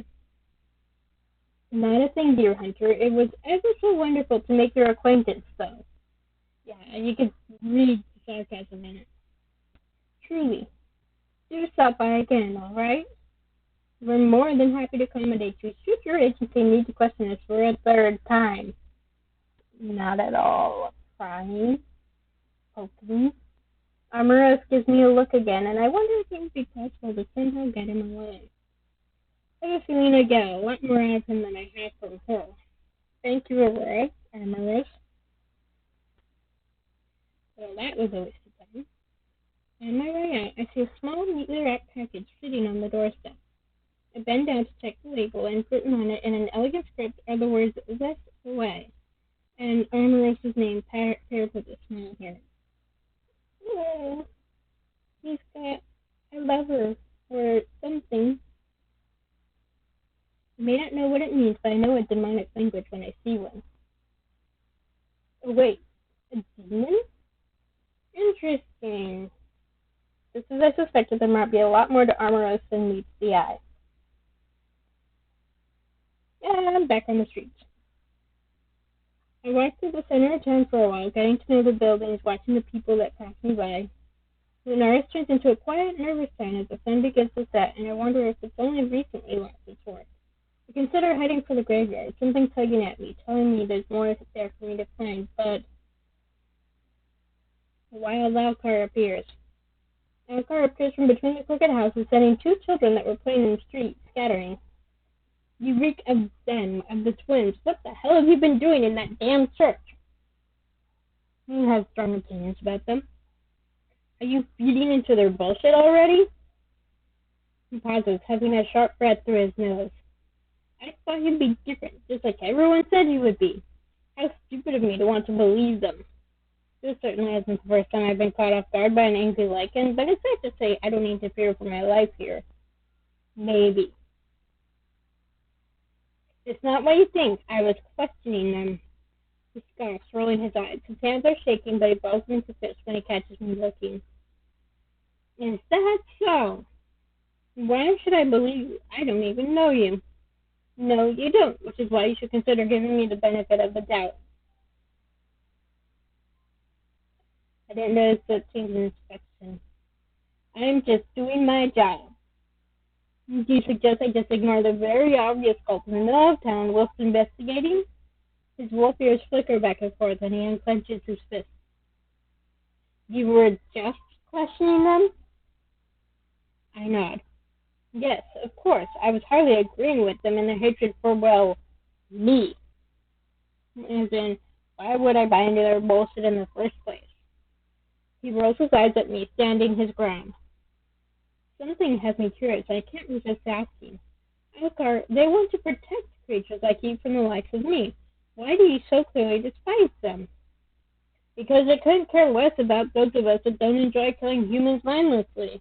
Not a thing, dear Hunter. It was ever so wonderful to make your acquaintance, though. Yeah, you could read the sarcasm in it. Truly. Do stop by again, all right? We're more than happy to accommodate you. Should your agency need to question us for a third time? Not at all. Crying. Hoping. Armoros gives me a look again, and I wonder if it would be possible to somehow get him away. I have a feeling I get a lot more out of him than I have from her. Thank you, Aurora, Armoros. Well, that was a waste of time. On my way out, I see a small, neatly wrapped package sitting on the doorstep. I bend down to check the label, and written on it in an elegant script are the words "This Way," and Armoros's name paired with a smile here. Oh, he's got a lover or something. I may not know what it means, but I know a demonic language when I see one. Oh, wait, a demon? Interesting. Just as I suspected, there might be a lot more to Armoros than meets the eye. And I'm back on the streets. I walked through the center of town for a while, getting to know the buildings, watching the people that pass me by. Lunaris turns into a quiet, nervous town as the sun begins to set, and I wonder if it's only recently lost its work. I consider heading for the graveyard, something tugging at me, telling me there's more there for me to find, but a wild Alcar appears. Alcar appears from between the crooked houses, sending two children that were playing in the street, scattering. You reek of them, of the twins. What the hell have you been doing in that damn church? He has strong opinions about them. Are you feeding into their bullshit already? He pauses, having a sharp breath through his nose. I thought he'd be different, just like everyone said he would be. How stupid of me to want to believe them. This certainly isn't the first time I've been caught off guard by an angry lichen, but it's safe to say I don't need to fear for my life here. Maybe. It's not what you think. I was questioning them. He scoffs, rolling his eyes. His hands are shaking, but he balls them into fists when he catches me looking. Is that so? Why should I believe you? I don't even know you. No, you don't, which is why you should consider giving me the benefit of the doubt. I didn't notice that change in inspection. I'm just doing my job. Do you suggest I just ignore the very obvious cult in the middle of town whilst investigating? His wolf ears flicker back and forth, and he unclenches his fist. You were just questioning them? I nod. Yes, of course. I was hardly agreeing with them in their hatred for, well, me. As in, why would I buy into their bullshit in the first place? He rolls his eyes at me, standing his ground. Something has me curious. I can't resist asking. Alcar, they want to protect creatures like you from the likes of me. Why do you so clearly despise them? Because they couldn't care less about those of us that don't enjoy killing humans mindlessly.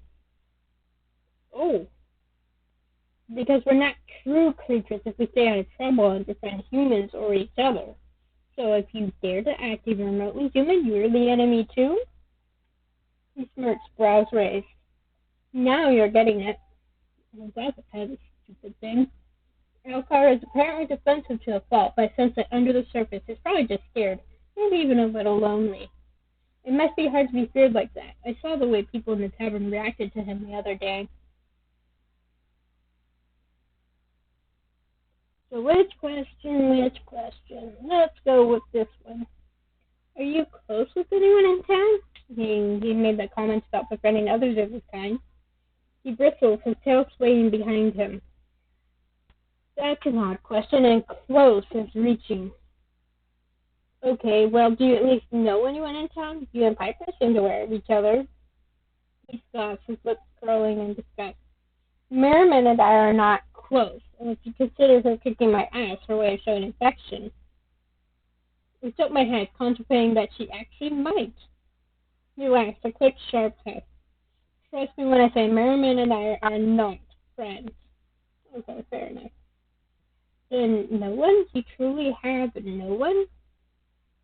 Oh. Because we're not true creatures if we stay out of trouble and defend humans or each other. So if you dare to act even remotely human, you're the enemy too? He smirks, brows raised. Now you're getting it. Oh, that's a kind of stupid thing. Alcar is apparently defensive to a fault, but I sense that under the surface he's probably just scared, maybe even a little lonely. It must be hard to be feared like that. I saw the way people in the tavern reacted to him the other day. So which question? Let's go with this one. Are you close with anyone in town? He made that comment about befriending others of his kind. He bristles, his tail swaying behind him. That's an odd question, and close is reaching. Okay, well, do you at least know anyone in town? You and Piper seem to wear each other. He scoffs, his lips curling in disgust. Merriman and I are not close, unless you consider her kicking my ass her way of showing affection. I shook my head, contemplating that she actually might. He laughed, a quick, sharp laugh. Trust me when I say Merriman and I are not friends. Okay, fair enough. Then no one? You truly have no one?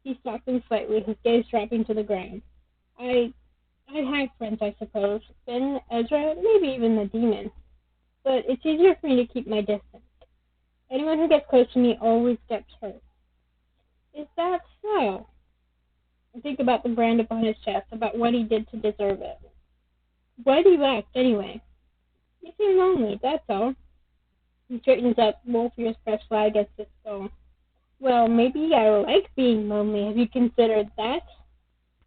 He softened slightly, his gaze dropping to the ground. I have friends, I suppose. Finn, Ezra, maybe even the demon. But it's easier for me to keep my distance. Anyone who gets close to me always gets hurt. Is that so? I think about the brand upon his chest, about what he did to deserve it. Why do you ask, anyway? You seem lonely, that's all. He straightens up, wolf ears pressed flat against his skull. Well, maybe I like being lonely. Have you considered that?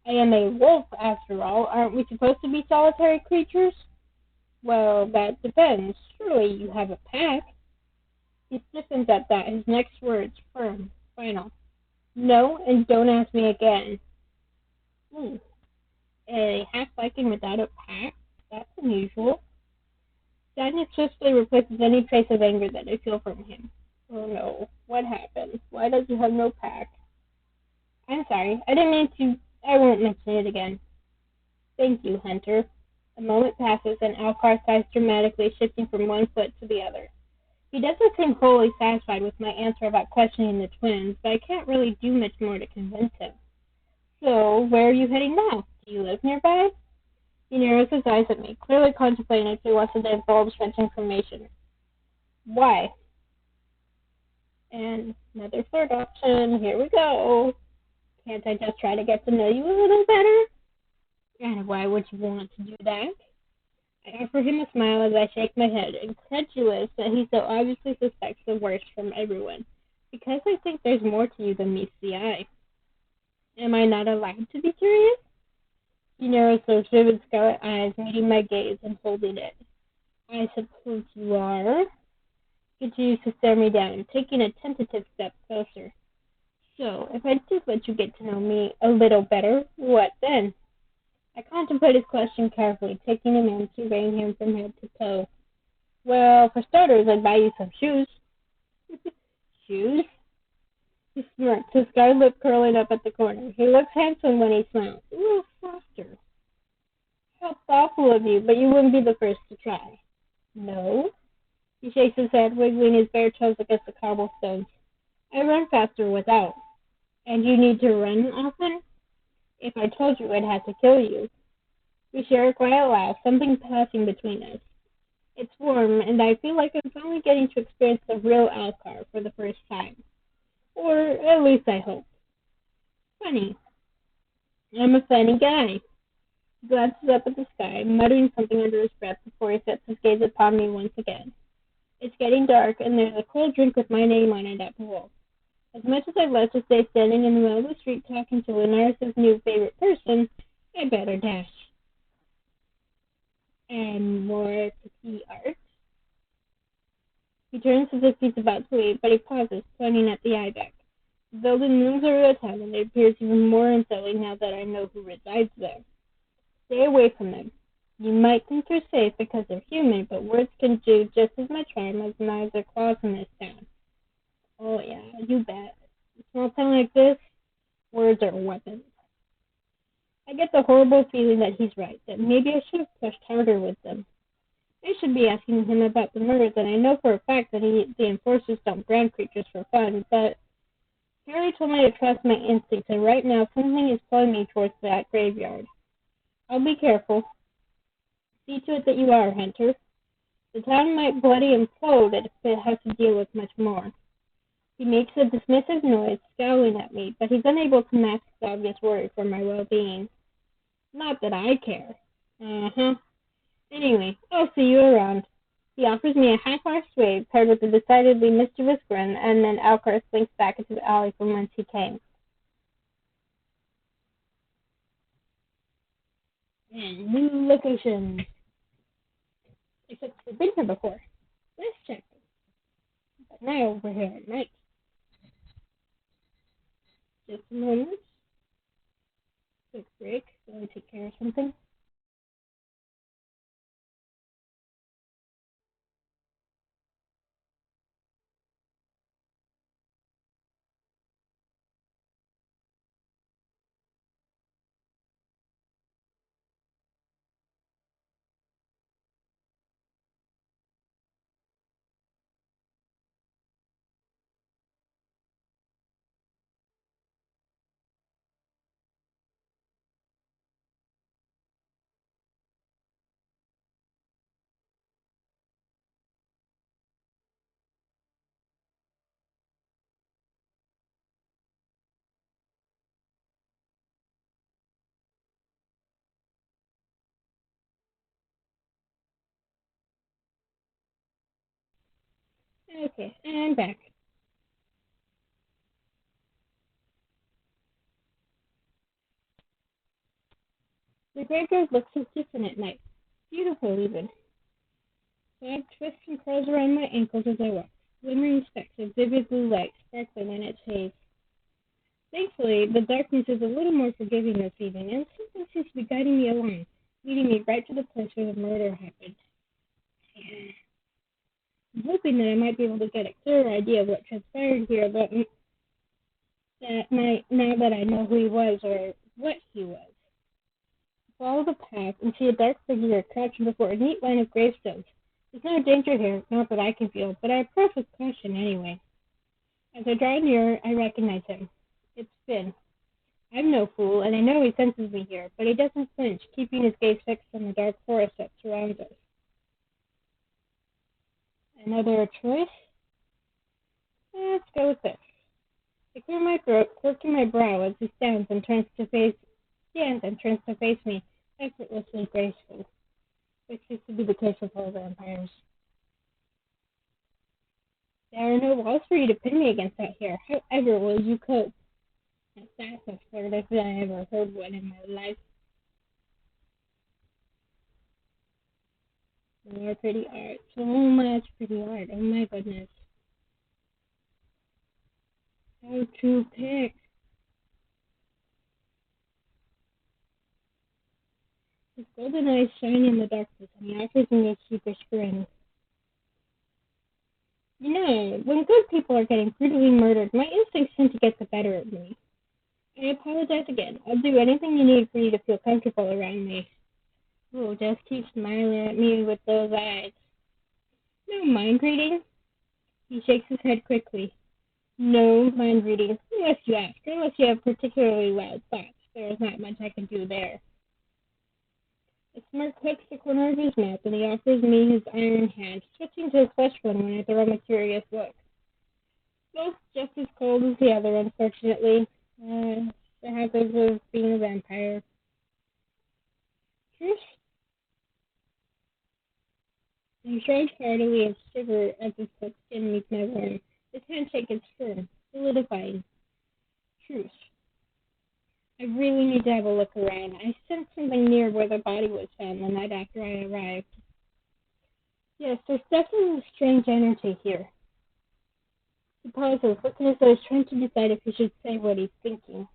I am a wolf, after all. Aren't we supposed to be solitary creatures? Well, that depends. Surely you have a pack. He stiffens at that, his next words firm, final. No, and don't ask me again. Hmm. A half-Viking without a pack? That's unusual. Daniel swiftly replaces any trace of anger that I feel from him. Oh no, what happened? Why does he have no pack? I'm sorry, I didn't mean to. I won't mention it again. Thank you, Hunter. A moment passes, and Alcar sighs dramatically, shifting from one foot to the other. He doesn't seem wholly satisfied with my answer about questioning the twins, but I can't really do much more to convince him. So, where are you heading now? Do you live nearby? He narrows his eyes at me, clearly contemplating if he wants to divulge such information. Why? And another third option. Here we go. Can't I just try to get to know you a little better? And why would you want to do that? I offer him a smile as I shake my head, incredulous that he so obviously suspects the worst from everyone. Because I think there's more to you than meets the eye. Am I not allowed to be curious? He narrows those vivid scarlet eyes, meeting my gaze and holding it. I suppose you are. He continues to stare me down, taking a tentative step closer. So, if I did let you get to know me a little better, what then? I contemplate his question carefully, taking him in, surveying him from head to toe. Well, for starters, I'd buy you some shoes. Shoes? He smirks, his scarred lip curling up at the corner. He looks handsome when he smiles. A little softer. How thoughtful of you, but you wouldn't be the first to try. No? He shakes his head, wiggling his bare toes against the cobblestones. I run faster without. And you need to run often? If I told you, I'd have to kill you. We share a quiet laugh, something passing between us. It's warm, and I feel like I'm finally getting to experience the real Alcar for the first time. Or at least I hope. Funny. I'm a funny guy. He glances up at the sky, muttering something under his breath before he sets his gaze upon me once again. It's getting dark, and there's a cold drink with my name on it at the wall. As much as I'd love to stay standing in the middle of the street talking to Lunaris' new favorite person, I better dash. And more petty art. He turns as if he's about to leave, but he pauses, pointing at the ibex. The building looms over the town, and it appears even more unsettling now that I know who resides there. Stay away from them. You might think you're safe because they're human, but words can do just as much harm as knives or claws in this town. Oh yeah, you bet. In a small town like this, words are weapons. I get the horrible feeling that he's right, that maybe I should have pushed harder with them. I should be asking him about the murders, and I know for a fact that the enforcers don't ground creatures for fun, but Harry told me to trust my instincts, and right now something is pulling me towards that graveyard. I'll be careful. See to it that you are, Hunter. The town might bloody implode if it has to deal with much more. He makes a dismissive noise, scowling at me, but he's unable to mask his obvious worry for my well-being. Not that I care. Uh-huh. Anyway, I'll see you around. He offers me a half-arsed wave paired with a decidedly mischievous grin, and then Alcar slinks back into the alley from whence he came. And new location. Except we've been here before. Let's check. But now we're here at night. Just a moment. Quick break. Let me take care of something. Okay, and I'm back. The graveyard looks so different at night. Beautiful, even. Fog twists and curls around my ankles as I walk, glimmering specks of vivid blue light sparkling in its haze. Thankfully, the darkness is a little more forgiving this evening, and something seems to be guiding me along, leading me right to the place where the murder happened. I'm hoping that I might be able to get a clearer idea of what transpired here that night now that I know who he was or what he was. Follow the path and see a dark figure crouching before a neat line of gravestones. There's no danger here, not that I can feel, but I approach with caution anyway. As I draw nearer, I recognize him. It's Finn. I'm no fool, and I know he senses me here, but he doesn't flinch, keeping his gaze fixed on the dark forest that surrounds us. Another choice? Let's go with this. I clear my throat, quirking my brow as he stands and turns to face me, effortlessly graceful, which seems to be the case with all vampires. There are no walls for you to pin me against out here. However will you cope? That's a flirt if I ever heard one in my life. More pretty art. So much pretty art. Oh my goodness. How to pick. His golden eyes shine in the darkness, and he offers me a sheepish grin. You know, when good people are getting brutally murdered, my instincts tend to get the better of me. I apologize again. I'll do anything you need for you to feel comfortable around me. Oh, just keep smiling at me with those eyes. No mind reading? He shakes his head quickly. No mind reading, unless you ask, unless you have particularly wild thoughts. There is not much I can do there. A smirk hooks the corner of his mouth, and he offers me his iron hand, switching to his flesh one when I throw him a curious look. Both just as cold as the other, unfortunately. The hazards of being a vampire. Truce? I shrug heartily and shiver as his cold skin meets my warm. His handshake is firm, solidifying. Truce. I really need to have a look around. I sensed something near where the body was found the night after I arrived. Yes, there's definitely a strange energy here. He pauses, looking as though he's trying to decide if he should say what he's thinking.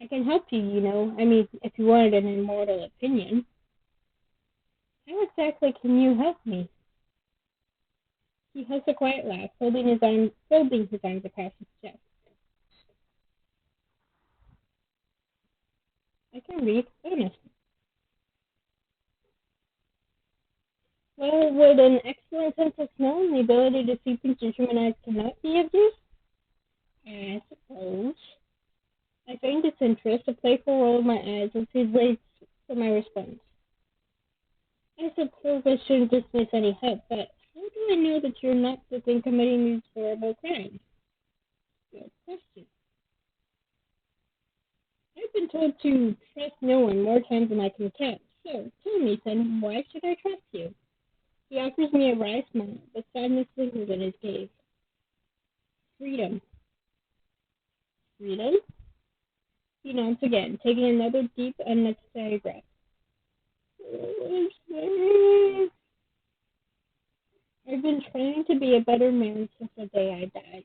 I can help you, you know. I mean, if you wanted an immortal opinion. How exactly can you help me? He has a quiet laugh, folding his arms across his chest. I can read. Bonus. Well, would an excellent sense of smell and the ability to see things your human eyes cannot be of use? I suppose. I feign disinterest, a playful roll of my eyes as he waits for my response. I suppose I shouldn't dismiss any help, but how do I know that you're not the thing committing these horrible crimes? Good question. I've been told to trust no one more times than I can count, so tell me, son, why should I trust you? He offers me a wry smile, but sadness lingers in his gaze. Freedom. Freedom? He nods again, taking another deep, unnecessary breath. I've been trying to be a better man since the day I died.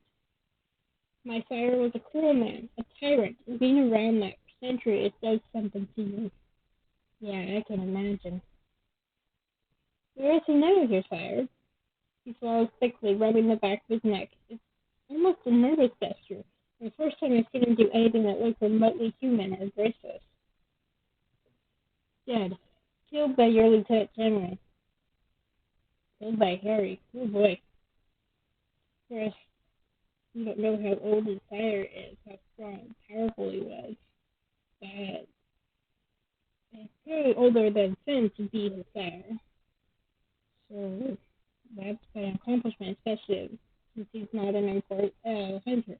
My sire was a cruel man, a tyrant, and being around that for centuries does something to you. Yeah, I can imagine. Where is he now, your sire? He swallows thickly, rubbing the back of his neck. It's almost a nervous gesture. The first time I've seen him do anything that looked remotely human or graceless. Dead. Killed by your lieutenant general. Killed by Harry. Oh boy. Of course, you don't know how old his sire is, how strong and powerful he was. But he's probably older than Finn to be his sire. So that's quite an accomplishment, especially since he's not an hunter.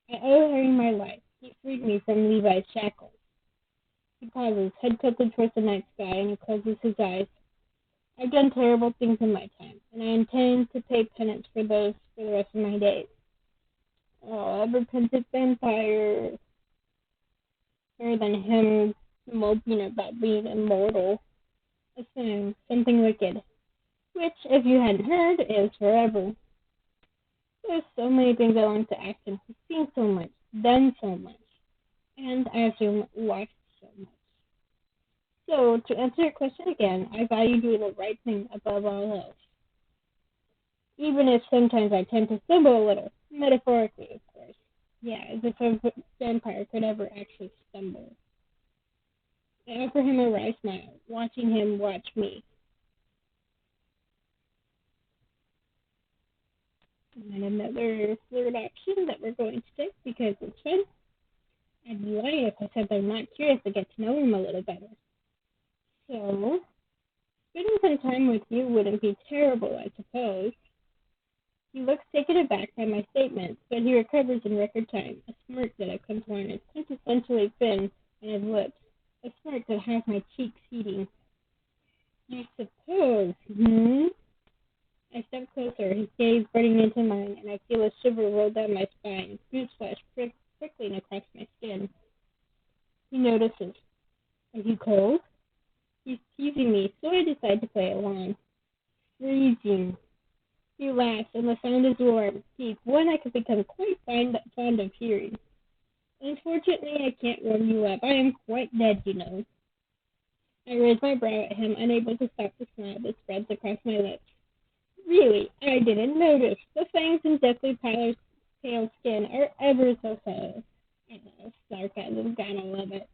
I owe Harry my life. He freed me from Levi's shackles. He pauses, head tilted towards the night sky, and he closes his eyes. I've done terrible things in my time, and I intend to pay penance for those for the rest of my days. Oh, a repentant vampire. Better than him moping about being immortal, assume something wicked, which, if you hadn't heard, is forever. There's so many things I want to ask him. He's seen so much, done so much, and I assume watched so much. So, to answer your question again, I value doing the right thing above all else. Even if sometimes I tend to stumble a little, metaphorically, of course. Yeah, as if a vampire could ever actually stumble. I offer him a wry smile, watching him watch me. And another third option that we're going to take because it's fun. I'd be lying if I said I'm not curious to get to know him a little better. So, spending some time with you wouldn't be terrible, I suppose. He looks taken aback by my statement, but he recovers in record time, a smirk that I've come to learn is quintessentially thin on his lips, a smirk that has my cheeks heating. You suppose, I step closer, his gaze burning into mine, and I feel a shiver roll down my spine, newsflash prickling across my skin. He notices. Are you cold? He's teasing me, so I decide to play along. Freezing. He laughs, and the sound is warm, deep, one I could become quite fond of hearing. Unfortunately, I can't warm you up. I am quite dead, you know. I raise my brow at him, unable to stop the smile that spreads across my lips. Really, I didn't notice. The fangs and deathly pale skin are ever so subtle. I know, sarcasm, gotta love it.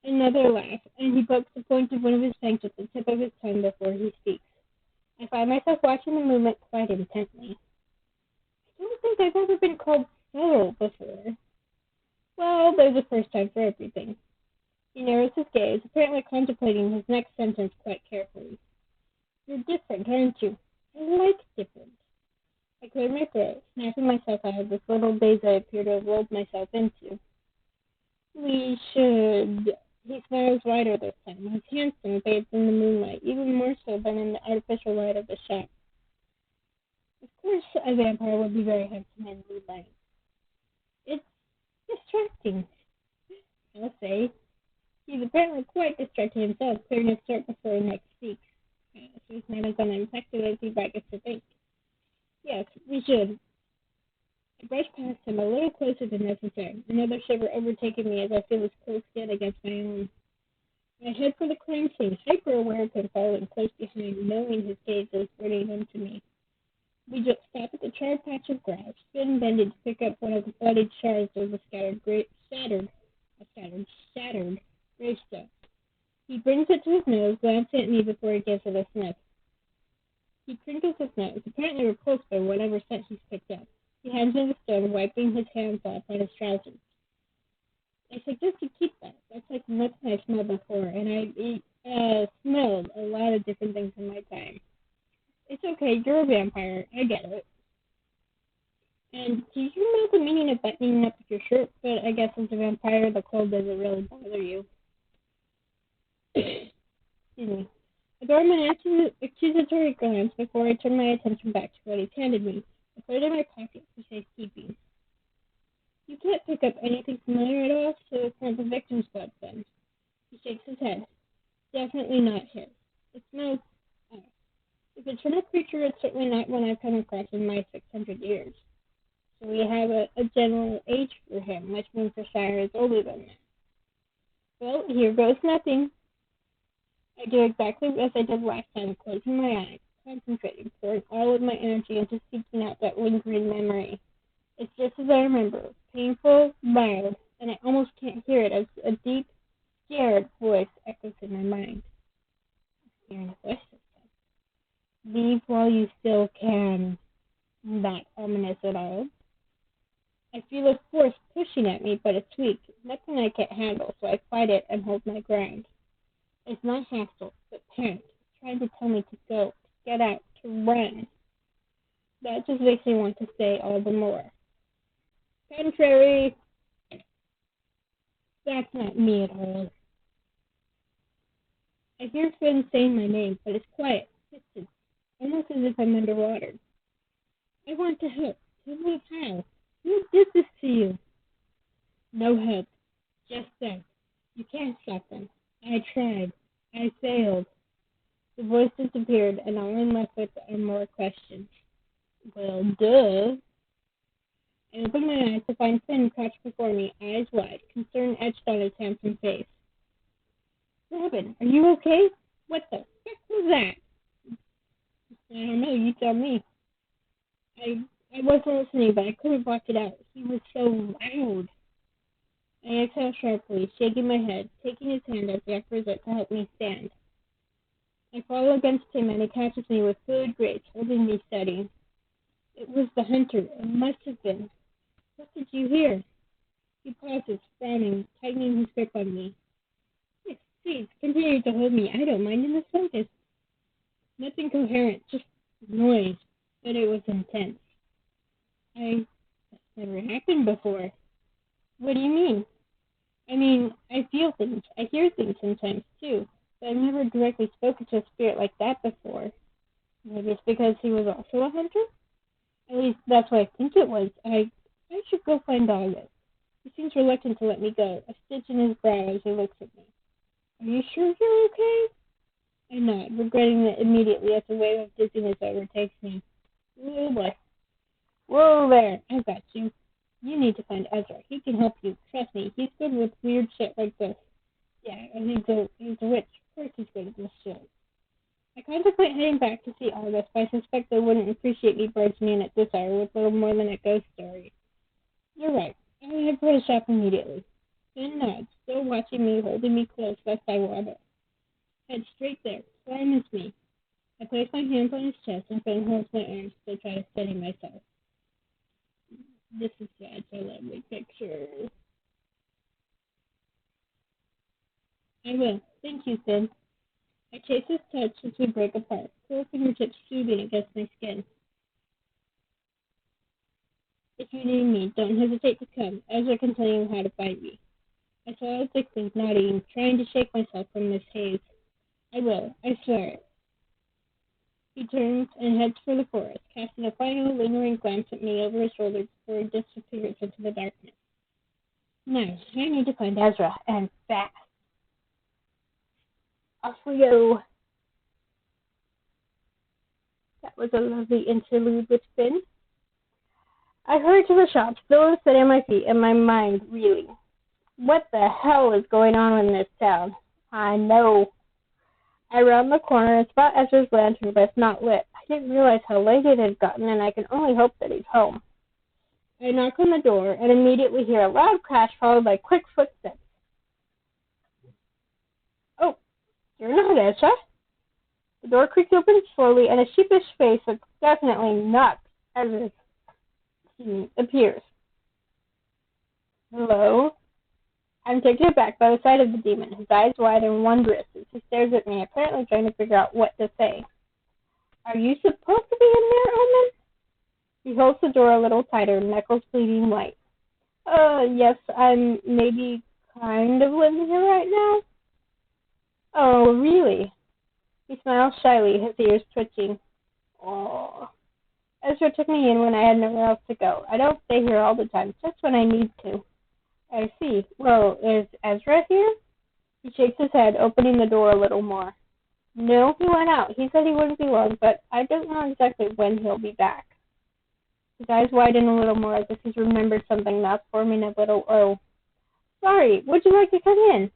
Another laugh, and he pokes the point of one of his fangs with the tip of his tongue before he speaks. I find myself watching the movement quite intently. I don't think I've ever been called subtle before. Well, there's a first time for everything. He narrows his gaze, apparently contemplating his next sentence quite carefully. You're different, aren't you? I like different. I cleared my throat, snapping myself out of this little daze I appear to have rolled myself into. We should. He smiles wider this time. His handsome bathed in the moonlight, even more so than in the artificial light of the shop. Of course, a vampire would be very handsome in moonlight. It's distracting, I'll say. He's apparently quite distracted himself, clearing his throat before he next speaks. So his man is unaffected as he brackets to think. Yes, we should. I brush past him a little closer than necessary, another shiver overtaking me as I feel his cold skin against my own. I head for the crime scene, hyper-aware of him following close behind, knowing his gaze is burning into me. We just stop at the charred patch of grass, spin bending to pick up one of the bloodied shards of the shattered gravestone. He brings it to his nose, glancing at me before he gives it a sniff. He crinkles his nose, apparently repulsed by whatever scent he's picked up. He hands me the stone, wiping his hands off on his trousers. I suggest you keep that. That's like nothing I've smelled before, and I've smelled a lot of different things in my time. It's okay, you're a vampire. I get it. And do you know the meaning of buttoning up your shirt? But I guess as a vampire, the cold doesn't really bother you. Excuse me. I throw him an accusatory glance before I turn my attention back to what he's handed me. I put it in my pocket for safekeeping. You can't pick up anything familiar at all, so it's not the victim's blood then. He shakes his head. Definitely not his. It smells. If it's from a creature, it's certainly not one I've come across in my 600 years. So we have a general age for him, which means the Shire is older than that. Well, here goes nothing. I do exactly as I did last time, closing my eyes, concentrating, pouring all of my energy into seeking out that lingering memory. It's just as I remember, painful, loud, and I almost can't hear it as a deep, scared voice echoes in my mind. Hearing a voice this time. Leave while you still can. Not ominous at all. I feel a force pushing at me, but it's weak, nothing I can't handle, so I fight it and hold my ground. It's not hostile, but parent, trying to tell me to go, to get out, to run. That just makes me want to stay all the more. Contrary, that's not me at all. I hear Finn saying my name, but it's quiet, distant, almost as if I'm underwater. I want to help. To help how? Who did this to you? No help. Just that. You can't stop them. I tried. I failed. The voice disappeared, and all I'm left with are more questions. Well, duh. I opened my eyes to find Finn crouched before me, eyes wide, concern etched on his handsome face. Robin, are you okay? What the heck was that? I don't know, you tell me. I wasn't listening, but I couldn't block it out. He was so loud. I exhaled sharply, shaking my head, taking his hand as he offers it to help me stand. I fall against him, and he catches me with fluid grace, holding me steady. It was the hunter. It must have been. What did you hear? He pauses, frowning, tightening his grip on me. Yes, please, continue to hold me. I don't mind in the slightest. Nothing coherent, just noise, but it was intense. That's never happened before. What do you mean? I mean, I feel things. I hear things sometimes, too. But I've never directly spoken to a spirit like that before. Maybe it's because he was also a hunter? At least that's what I think it was. I should go find August. He seems reluctant to let me go, a stitch in his brow as he looks at me. Are you sure you're okay? I nod, regretting it immediately as a wave of dizziness overtakes me. Oh boy. Whoa there, I've got you. You need to find Ezra. He can help you. Trust me, he's good with weird shit like this. Yeah, he's a witch. Of course he's good at this shit. I contemplate heading back to see August, but I suspect they wouldn't appreciate me barging in at this hour with little more than a ghost story. You're right. I would head for the shop immediately. Finn nods, still watching me, holding me close lest I wobble. Head straight there. Promise me. I place my hands on his chest and Finn holds my arms to try to steady myself. This is such a lovely picture. I will. Thank you, Finn. I chase his touch as we break apart, cool fingertips soothing against my skin. If you need me, don't hesitate to come. Ezra can tell you how to find me. I swallow thickly, nodding, trying to shake myself from this haze. I will. I swear it. He turns and heads for the forest, casting a final lingering glance at me over his shoulder before he disappears into the darkness. Now, I need to find Ezra, and fast. Off we go. That was a lovely interlude with Finn. I hurried to the shop, still sitting on my feet and my mind reeling. What the hell is going on in this town? I know. I round the corner and spot Ezra's lantern, but it's not lit. I didn't realize how late it had gotten, and I can only hope that he's home. I knock on the door and immediately hear a loud crash followed by quick footsteps. Oh, you're not Ezra? The door creaks open slowly, and a sheepish face that's definitely not Ezra's appears. Hello? I'm taken aback by the sight of the demon, his eyes wide and wondrous as he stares at me, apparently trying to figure out what to say. Are you supposed to be in there, Omen? He holds the door a little tighter, knuckles bleeding white. Yes, I'm maybe kind of living here right now. Oh, really? He smiles shyly, his ears twitching. Oh. Ezra took me in when I had nowhere else to go. I don't stay here all the time, just when I need to. I see. Well, is Ezra here? He shakes his head, opening the door a little more. No, he went out. He said he wouldn't be long, but I don't know exactly when he'll be back. His eyes widen a little more as if he's remembered something, mouth forming a little O. Sorry, would you like to come in?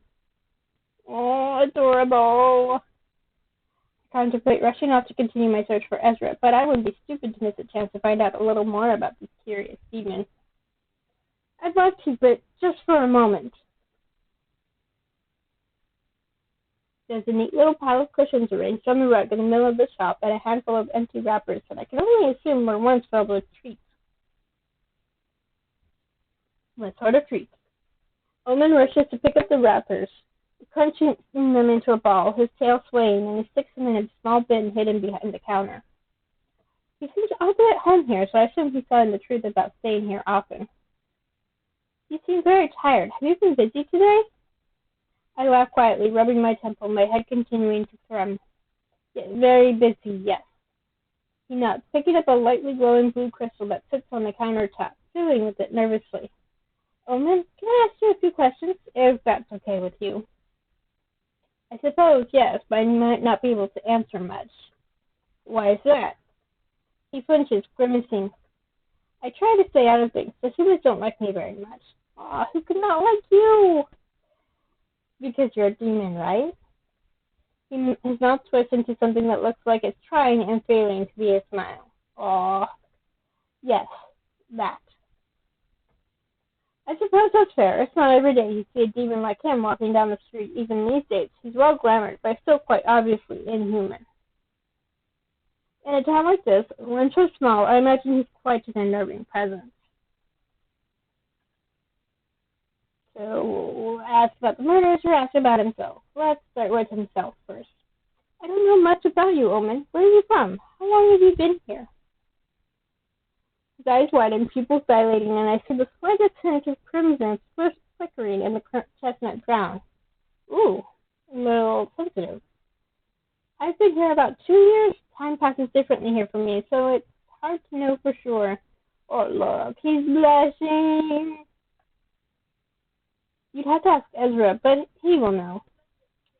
Oh, adorable. I contemplate rushing off to continue my search for Ezra, but I would be stupid to miss a chance to find out a little more about this curious demon. I'd love to, but just for a moment. There's a neat little pile of cushions arranged on the rug in the middle of the shop and a handful of empty wrappers that I can only assume were once filled with treats. What sort of treats? Omen rushes to pick up the wrappers, crunching them into a ball, his tail swaying, and he sticks them in a small bin hidden behind the counter. He seems oddly at home here, so I assume he's telling the truth about staying here often. You seem very tired. Have you been busy today? I laugh quietly, rubbing my temple, my head continuing to thrum. Very busy, yes. He nods, picking up a lightly glowing blue crystal that sits on the countertop, fiddling with it nervously. Omen, can I ask you a few questions, if that's okay with you? I suppose, yes, but I might not be able to answer much. Why is that? He flinches, grimacing. I try to stay out of things, but humans don't like me very much. Aw, who could not like you? Because you're a demon, right? His mouth twists into something that looks like it's trying and failing to be a smile. Aw, yes, that. I suppose that's fair. It's not every day you see a demon like him walking down the street, even these days. He's well glamoured, but still quite obviously inhuman. In a town like this, when so small, I imagine he's quite an unnerving presence. So, ask about the murders or ask about himself? Let's start with himself first. I don't know much about you, Omen. Where are you from? How long have you been here? His eyes widen, pupils dilating, and I see the slightest hint of crimson flickering in the chestnut brown. Ooh, a little sensitive. I've been here about 2 years. Time passes differently here for me, so it's hard to know for sure. Oh, look, he's blushing. You'd have to ask Ezra, but he will know.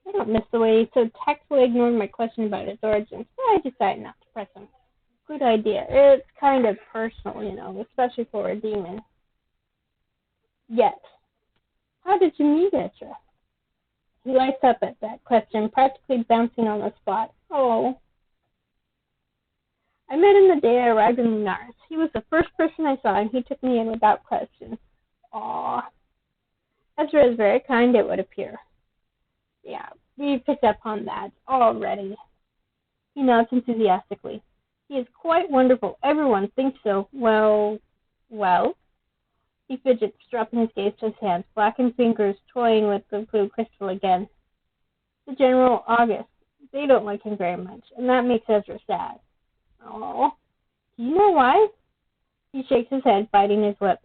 I don't miss the way he so tactfully ignored my question about his origins, but I decided not to press him. Good idea. It's kind of personal, especially for a demon. Yes. How did you meet Ezra? He lights up at that question, practically bouncing on the spot. Oh. I met him the day I arrived in Lunaris. He was the first person I saw, and he took me in without question. Aw. Ezra is very kind, it would appear. Yeah, we picked up on that already. He nods enthusiastically. He is quite wonderful. Everyone thinks so. Well? He fidgets, dropping his gaze to his hands, blackened fingers toying with the blue crystal again. The General, August. They don't like him very much, and that makes Ezra sad. Oh. Do you know why? He shakes his head, biting his lip.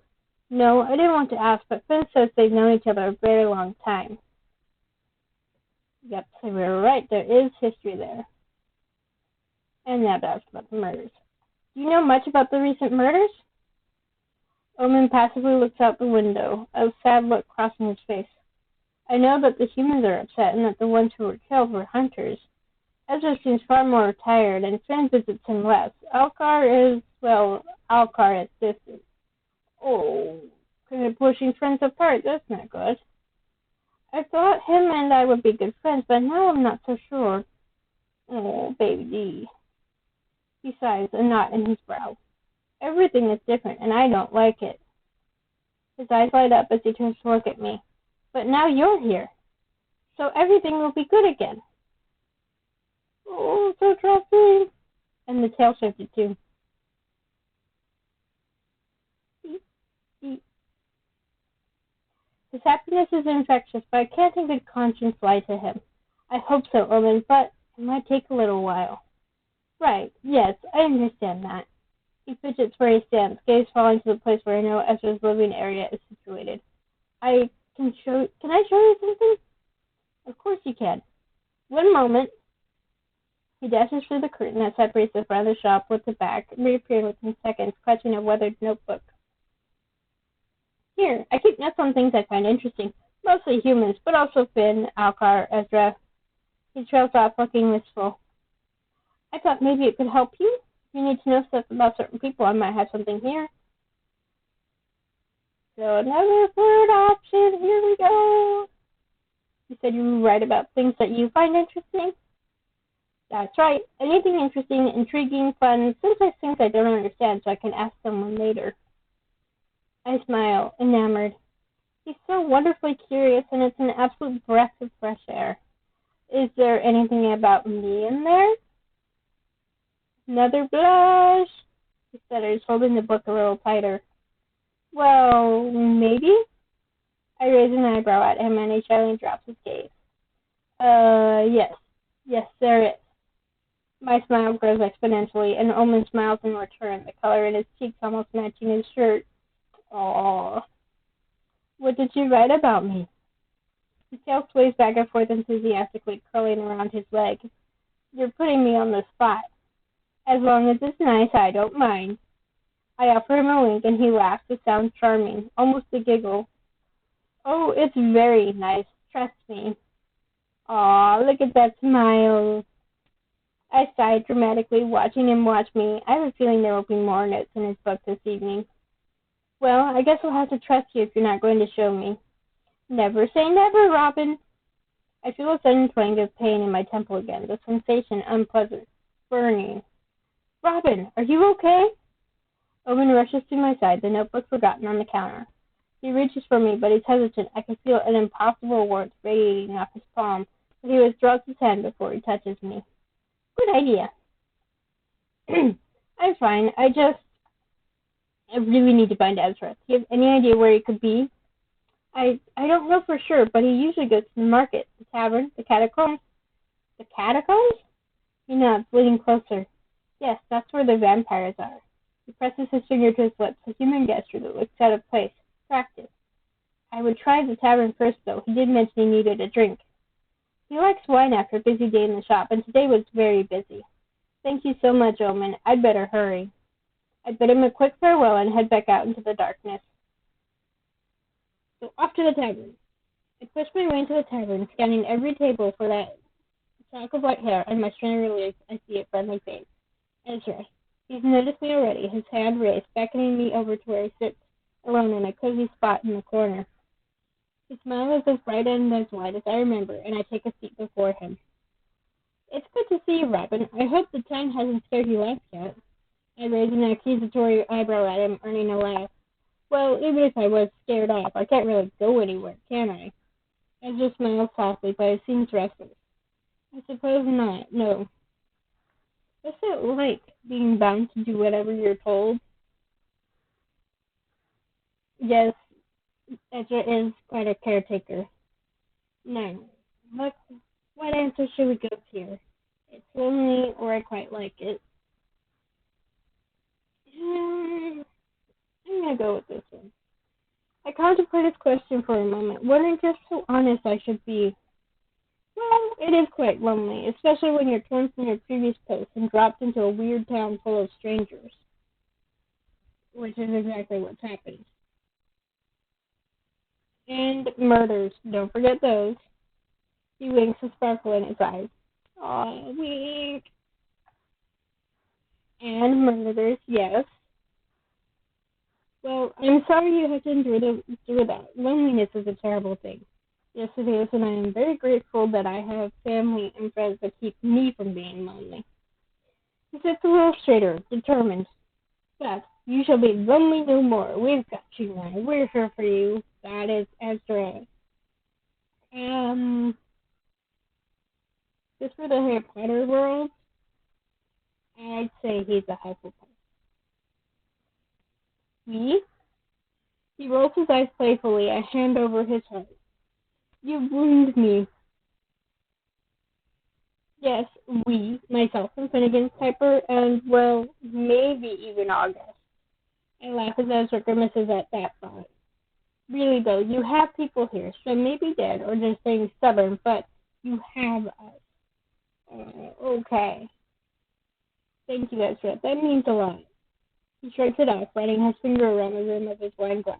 No, I didn't want to ask, but Finn says they've known each other a very long time. Yep, so we were right. There is history there. And now to ask about the murders. Do you know much about the recent murders? Omen passively looks out the window, a sad look crossing his face. I know that the humans are upset and that the ones who were killed were hunters. Ezra seems far more tired, and Finn visits him less. Alcar is distant. Oh, kind of pushing friends apart. That's not good. I thought him and I would be good friends, but now I'm not so sure. Oh, baby D. He sighs, a knot in his brow. Everything is different, and I don't like it. His eyes light up as he turns to look at me. But now you're here, so everything will be good again. Oh, so trusting. And the tail shifted too. His happiness is infectious, but I can't in good conscience lie to him. I hope so, Omen, but it might take a little while. Right, yes, I understand that. He fidgets where he stands, gaze falling to the place where I know Ezra's living area is situated. Can I show you something? Of course you can. One moment. He dashes through the curtain that separates the front of the shop with the back, reappearing within seconds, clutching a weathered notebook. Here, I keep notes on things I find interesting, mostly humans, but also Finn, Alcar, Ezra. He trails off, looking wistful. I thought maybe it could help you. If you need to know stuff about certain people, I might have something here. So another third option, here we go. You said you write about things that you find interesting? That's right. Anything interesting, intriguing, fun, sometimes things I don't understand so I can ask someone later. I smile, enamored. He's so wonderfully curious, and it's an absolute breath of fresh air. Is there anything about me in there? Another blush, he stutters, holding the book a little tighter. Well, maybe? I raise an eyebrow at him, and he shyly drops his gaze. Yes. Yes, there is. My smile grows exponentially, and Omen smiles in return, the color in his cheeks almost matching his shirt. Aww. What did you write about me? His tail sways back and forth enthusiastically, curling around his leg. You're putting me on the spot. As long as it's nice, I don't mind. I offer him a wink, and he laughs. It sounds charming, almost a giggle. Oh, it's very nice. Trust me. Aw, look at that smile. I sighed dramatically, watching him watch me. I have a feeling there will be more notes in his book this evening. Well, I guess I'll have to trust you if you're not going to show me. Never say never, Robin. I feel a sudden twinge of pain in my temple again, the sensation unpleasant, burning. Robin, are you okay? Owen rushes to my side, the notebook forgotten on the counter. He reaches for me, but he's hesitant. I can feel an impossible warmth radiating off his palm, but he withdraws his hand before he touches me. Good idea. I'm fine. I really need to find Ezra. Do you have any idea where he could be? I don't know for sure, but he usually goes to the market, the tavern, the catacombs. The catacombs? He nods, leaning closer. Yes, that's where the vampires are. He presses his finger to his lips, a human gesture that looks out of place. Practice. I would try the tavern first, though. He did mention he needed a drink. He likes wine after a busy day in the shop, and today was very busy. Thank you so much, Omen. I'd better hurry. I bid him a quick farewell and head back out into the darkness. So off to the tavern. I push my way into the tavern, scanning every table for that shock of white hair, and my strained relief, I see a friendly face. Ezra. He's noticed me already, his hand raised, beckoning me over to where he sits, alone in a cozy spot in the corner. His smile is as bright and as wide as I remember, and I take a seat before him. It's good to see you, Robin. I hope the town hasn't scared you off yet. I raise an accusatory eyebrow at him, earning a laugh. Well, even if I was scared off, I can't really go anywhere, can I? Ezra smiles softly, but he seems restless. I suppose not, no. What's it like, being bound to do whatever you're told? Yes, Ezra is quite a caretaker. No. What answer should we go to here? It's lonely, or I quite like it. I'm gonna go with this one. I contemplate his question for a moment, wondering just how honest I should be. Well, it is quite lonely, especially when you're torn from your previous post and dropped into a weird town full of strangers. Which is exactly what's happened. And murders. Don't forget those. He winks a sparkle in his eyes. Aw, wink. And murders, yes. Well, I'm sorry you have to endure that. Loneliness is a terrible thing. Yes, it is, and I am very grateful that I have family and friends that keep me from being lonely. He sits a little straighter, determined. But you shall be lonely no more. We've got you now. We're here for you. That is Ezra. Just for the Harry Potter world, I'd say he's a Hufflepuff. Me? He rolls his eyes playfully, a hand over his heart. You wound me. Yes, we, myself and Finnegan, Piper, and, well, maybe even August. I laugh as Ezra grimaces at that thought. Really, though, you have people here, so maybe dead or just being stubborn, but you have us. Okay. Thank you, Ezra. That means a lot. He shrugs it off, running his finger around the rim of his wine glass.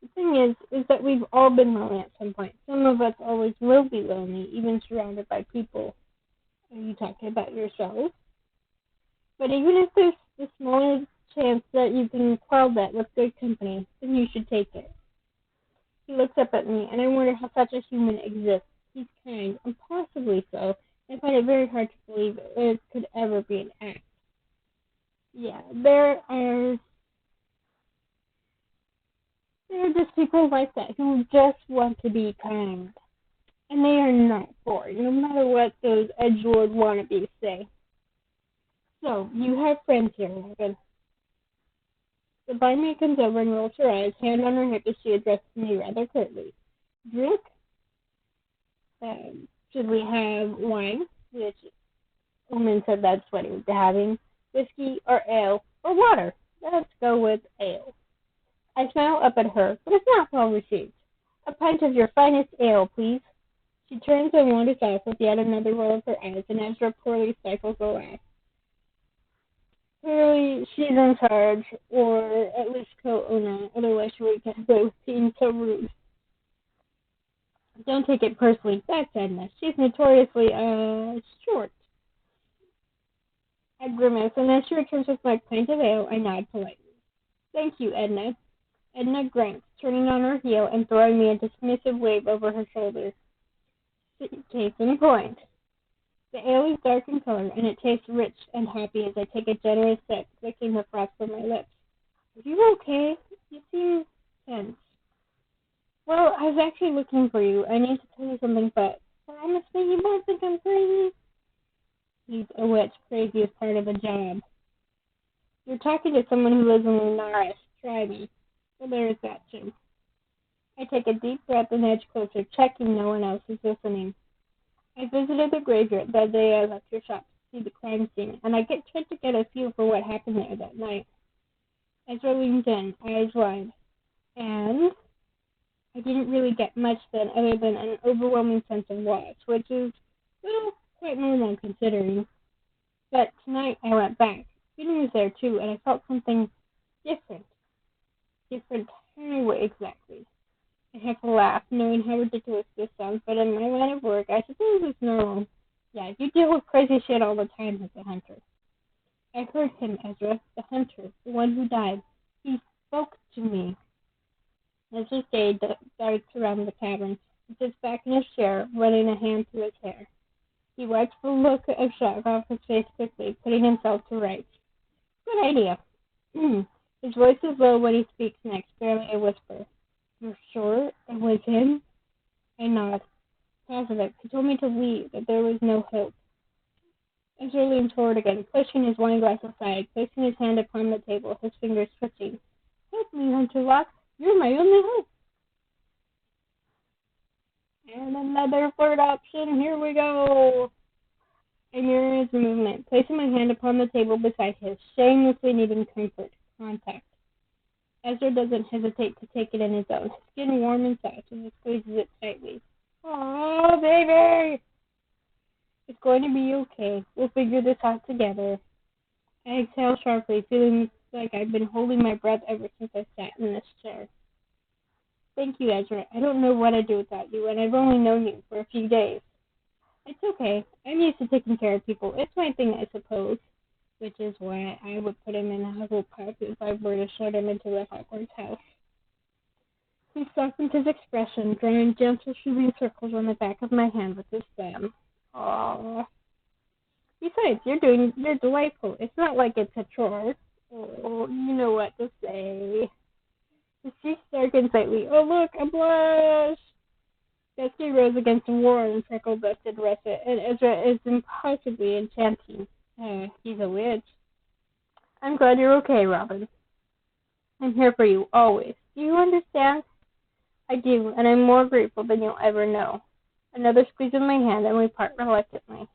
The thing is that we've all been lonely at some point. Some of us always will be lonely, even surrounded by people. Are you talking about yourself? But even if there's the smallest chance that you can quell that with good company, then you should take it. He looks up at me, and I wonder how such a human exists. He's kind, and possibly so. I find it very hard to believe it could ever be an act. Yeah, there are just people like that who just want to be kind. And they are not bored, no matter what those edgelord wannabes say. So, you have friends here, Robin. The barmaid comes over and rolls her eyes, hand on her hip as she addresses me rather curtly. Drink? Should we have wine? Which woman said that's what he was having. Whiskey or ale or water? Let's go with ale. I smile up at her, but it's not well received. A pint of your finest ale, please. She turns and wanders off with yet another roll of her eyes, and Ezra poorly stifles a laugh. Clearly, she's in charge, or at least co-owner. Otherwise, she would get away with being so rude. Don't take it personally. That's Edna. She's notoriously, short. I grimace, and as she returns with my pint of ale, I nod politely. Thank you, Edna. Edna grunts, turning on her heel and throwing me a dismissive wave over her shoulder. Case in point. The ale is dark in color, and it tastes rich and happy as I take a generous sip, licking the frost from my lips. Are you okay? You seem tense. Well, I was actually looking for you. I need to tell you something, but promise me you won't think I'm crazy. He's a witch. Crazy is part of the job. You're talking to someone who lives in Lunaris. Try me. Well, there is that, too. I take a deep breath and edge closer, checking no one else is listening. I visited the graveyard that day I left your shop to see the crime scene, and I tried to get a feel for what happened there that night. Ezra leaned in, eyes wide. And I didn't really get much then other than an overwhelming sense of loss, which is, well, quite normal considering. But tonight I went back. Feeling was there too, and I felt something different. Different how exactly? I have to laugh, knowing how ridiculous this sounds, but in my line of work, I suppose it's normal. Yeah, you deal with crazy shit all the time as a hunter. I heard him, Ezra, the hunter, the one who died. He spoke to me. Ezra stayed darts around the cavern. He sits back in his chair, running a hand through his hair. He wipes the look of shock off his face quickly, putting himself to rights. Good idea. His voice is low when he speaks next, barely a whisper. You're sure it was him? I nod. Positive. He told me to leave, that there was no hope. Ezra leans forward again, pushing his wine glass aside, placing his hand upon the table, his fingers twitching. Help me, Hunter Locke. You're my only hope. And another third option. Here we go. I mirror his movement, placing my hand upon the table beside his, shamelessly needing comfort, contact. Ezra doesn't hesitate to take it in his own, his skin warm and soft as he squeezes it tightly. Oh, baby! It's going to be okay. We'll figure this out together. I exhale sharply, feeling like I've been holding my breath ever since I sat in this chair. Thank you, Ezra. I don't know what I'd do without you, and I've only known you for a few days. It's okay. I'm used to taking care of people. It's my thing, I suppose. Which is why I would put him in a Hufflepuff if I were to shut him into the Hogwarts house. He softened his expression, drawing gentle shooting circles on the back of my hand with his thumb. Aww. Besides, you're delightful. It's not like it's a chore. Oh, you know what to say. His cheeks darkened slightly. Oh, look, a blush! Dusty rose against the warm, freckle-dusted russet, and Ezra is impossibly enchanting. He's a witch. I'm glad you're okay, Robin. I'm here for you, always. Do you understand? I do, and I'm more grateful than you'll ever know. Another squeeze of my hand, and we part reluctantly.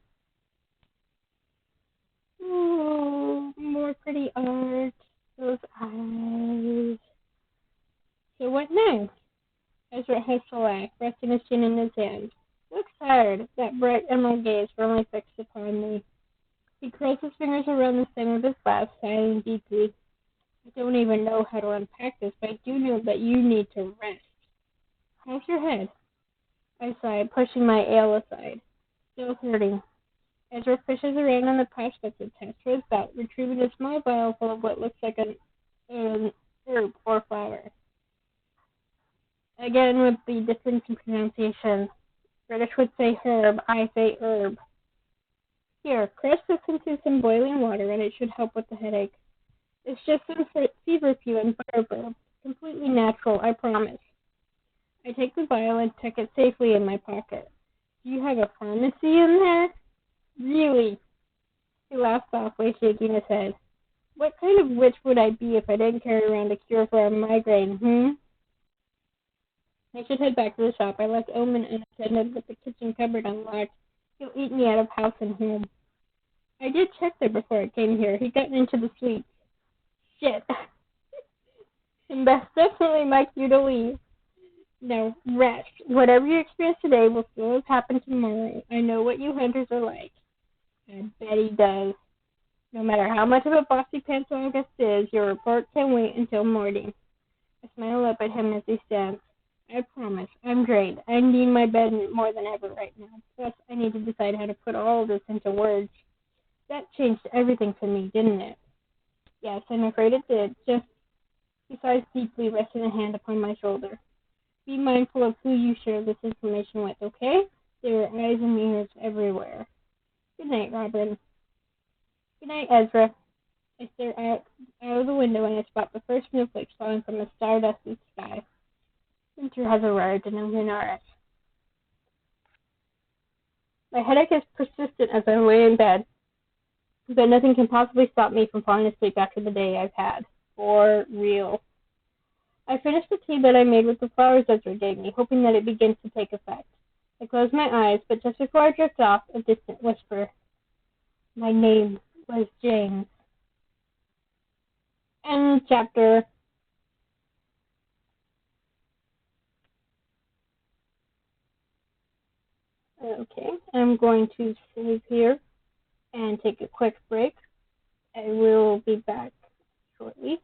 Ooh, more pretty art. Those eyes. So what next? Ezra has to laugh, resting his chin in his hand. Looks tired, that bright emerald gaze firmly fixed upon me. He curls his fingers around the stem of his glass, sighing deeply. I don't even know how to unpack this, but I do know that you need to rest. How's your head? I sighed, pushing my ale aside. Still hurting. Ezra fishes around in the pouch that's attached to his belt, retrieving a small vial full of what looks like an herb or flower. Again, with the difference in pronunciation. British would say herb, I say herb. Here, crush this into some boiling water and it should help with the headache. It's just some feverfew and firebird. Completely natural, I promise. I take the vial and tuck it safely in my pocket. Do you have a pharmacy in there? Really? He laughed softly, shaking his head. What kind of witch would I be if I didn't carry around a cure for a migraine, I should head back to the shop. I left Omen unattended with the kitchen cupboard unlocked. He'll eat me out of house and home. I did check there before I came here. He'd gotten into the suite. Shit. And that's definitely my cue to leave. No, rest. Whatever you experience today will still have happened tomorrow. I know what you hunters are like. I bet he does. No matter how much of a bossy pants August is, your report can wait until morning. I smile up at him as he stands. I promise, I'm great. I need my bed more than ever right now. Plus, I need to decide how to put all of this into words. That changed everything for me, didn't it? Yes, I'm afraid it did. Just he sighs deeply, resting a hand upon my shoulder. Be mindful of who you share this information with, okay? There are eyes and ears everywhere. Good night, Robin. Good night, Ezra. I stare out of the window and I spot the first snowflakes falling from the stardusted sky. Winter has arrived in Lunaris. My headache is persistent as I lay in bed, but nothing can possibly stop me from falling asleep after the day I've had. For real. I finished the tea that I made with the flowers Ezra gave me, hoping that it begins to take effect. I closed my eyes, but just before I drift off, a distant whisper. My name was James. End chapter. Okay, I'm going to save here and take a quick break. I will be back shortly.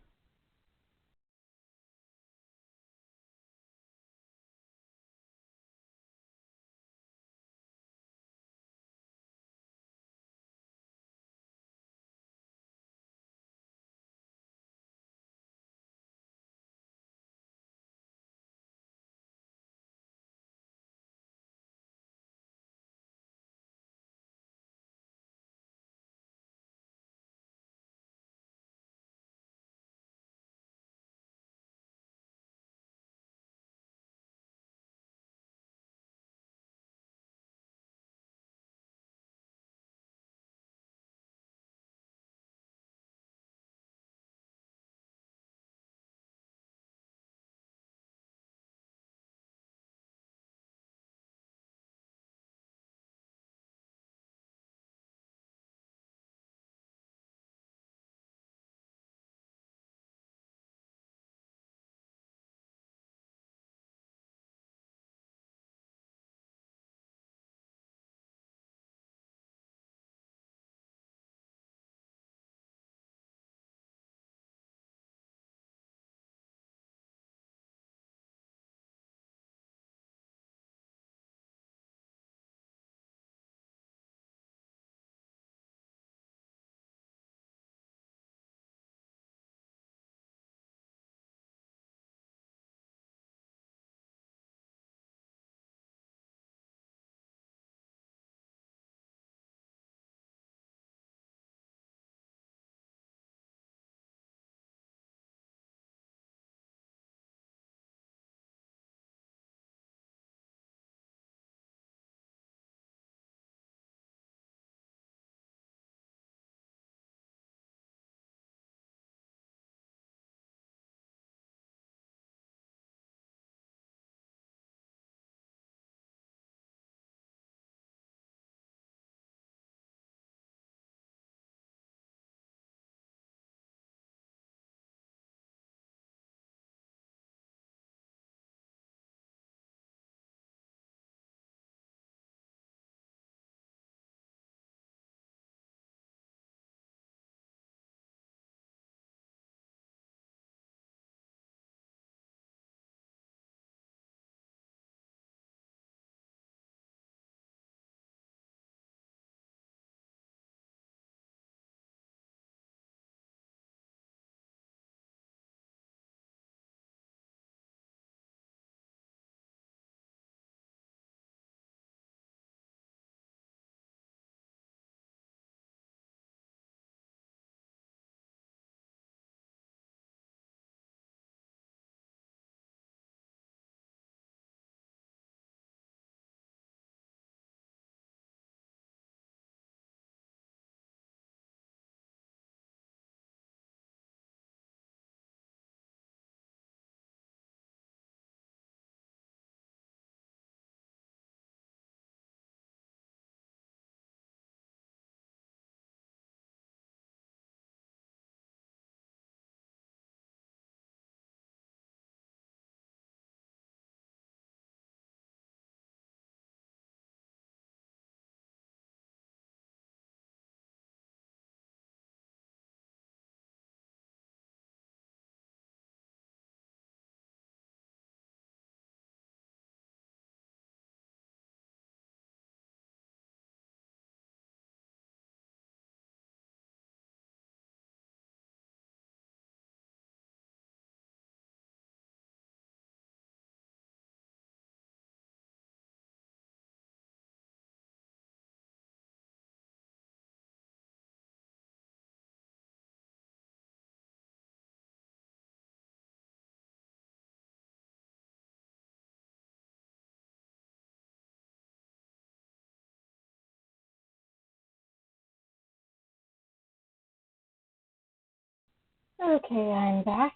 Okay, I'm back.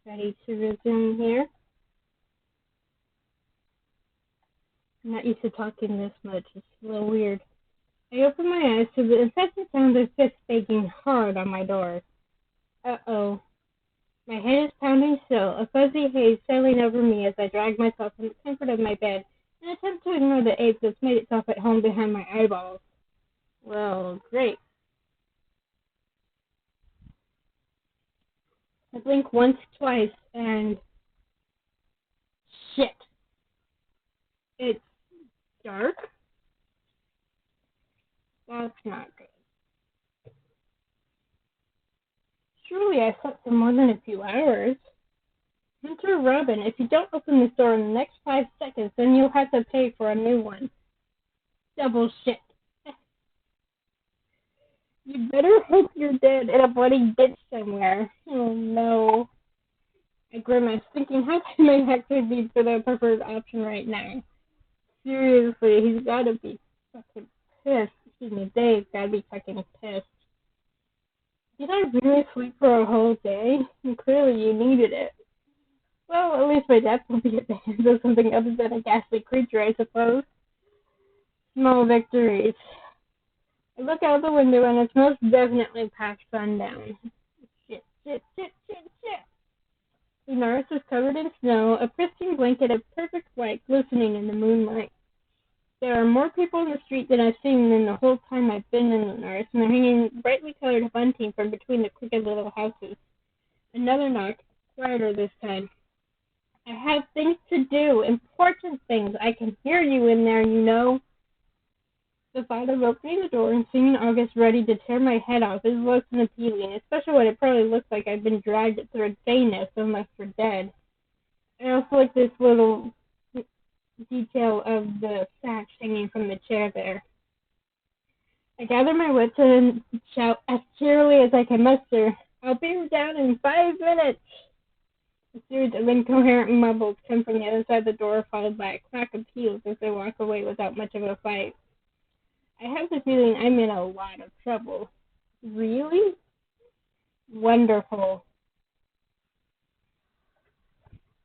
Ready to resume here. I'm not used to talking this much. It's a little weird. I open my eyes to the incessant sound of fists banging hard on my door. Uh-oh. My head is pounding still, a fuzzy haze sailing over me as I drag myself in the comfort of my bed and attempt to ignore the ache that's made itself at home behind my eyeballs. Well, great. I blink once, twice, and shit. It's dark. That's not good. Surely I slept for more than a few hours. Hunter Robin, if you don't open this door in the next 5 seconds, then you'll have to pay for a new one. Double shit. You better hope you're dead in a bloody ditch somewhere. Oh no. I grimace, thinking how can I actually be for the preferred option right now? Seriously, he's gotta be fucking pissed. Excuse me, Dave's gotta be fucking pissed. Did I really sleep for a whole day? And clearly you needed it. Well, at least my death will be at the hands of something other than a ghastly creature, I suppose. Small victories. I look out the window and it's most definitely past sundown. Shit, shit, shit, shit, shit. Lunaris is covered in snow, a pristine blanket of perfect white glistening in the moonlight. There are more people in the street than I've seen in the whole time I've been in Lunaris, and they're hanging brightly colored bunting from between the crooked little houses. Another knock, quieter this time. I have things to do, important things. I can hear you in there, you know. The thought of opening the door and seeing August ready to tear my head off is less than appealing, especially when it probably looks like I've been dragged through a day nest and left for dead. I also like this little detail of the sash hanging from the chair there. I gather my wits and shout as cheerily as I can muster, "I'll be down in 5 minutes!" A series of incoherent mumbles come from the other side of the door, followed by a crack of heels as they walk away without much of a fight. I have the feeling I'm in a lot of trouble. Really? Wonderful.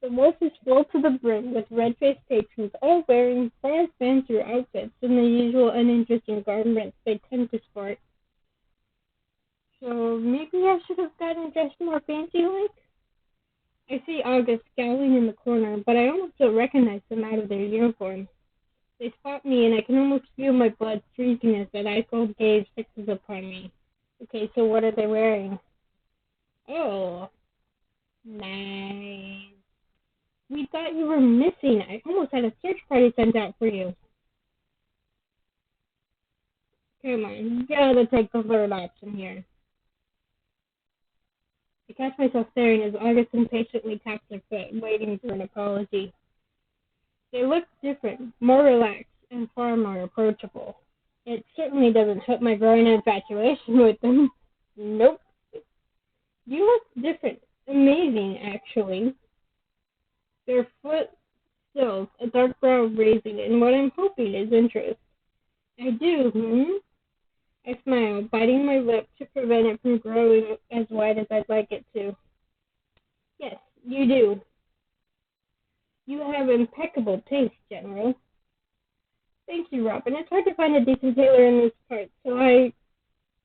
The wolf is full to the brim with red-faced patrons, all wearing far fancier outfits than the usual uninteresting garments they tend to sport. So maybe I should have gotten dressed more fancy-like? I see August scowling in the corner, but I almost don't recognize them out of their uniform. They spot me, and I can almost feel my blood freezing as that ice-cold gaze fixes upon me. Okay, so what are they wearing? Oh, nice. We thought you were missing. I almost had a search party sent out for you. Come on, you gotta take the third option here. I catch myself staring as August impatiently taps their foot, waiting for an apology. They look different, more relaxed, and far more approachable. It certainly doesn't help my growing infatuation with them. Nope. You look different. Amazing, actually. Their foot stills, a dark brow raising, and what I'm hoping is interest. I do, I smile, biting my lip to prevent it from growing as wide as I'd like it to. Yes, you do. You have impeccable taste, General. Thank you, Robin. It's hard to find a decent tailor in this part, so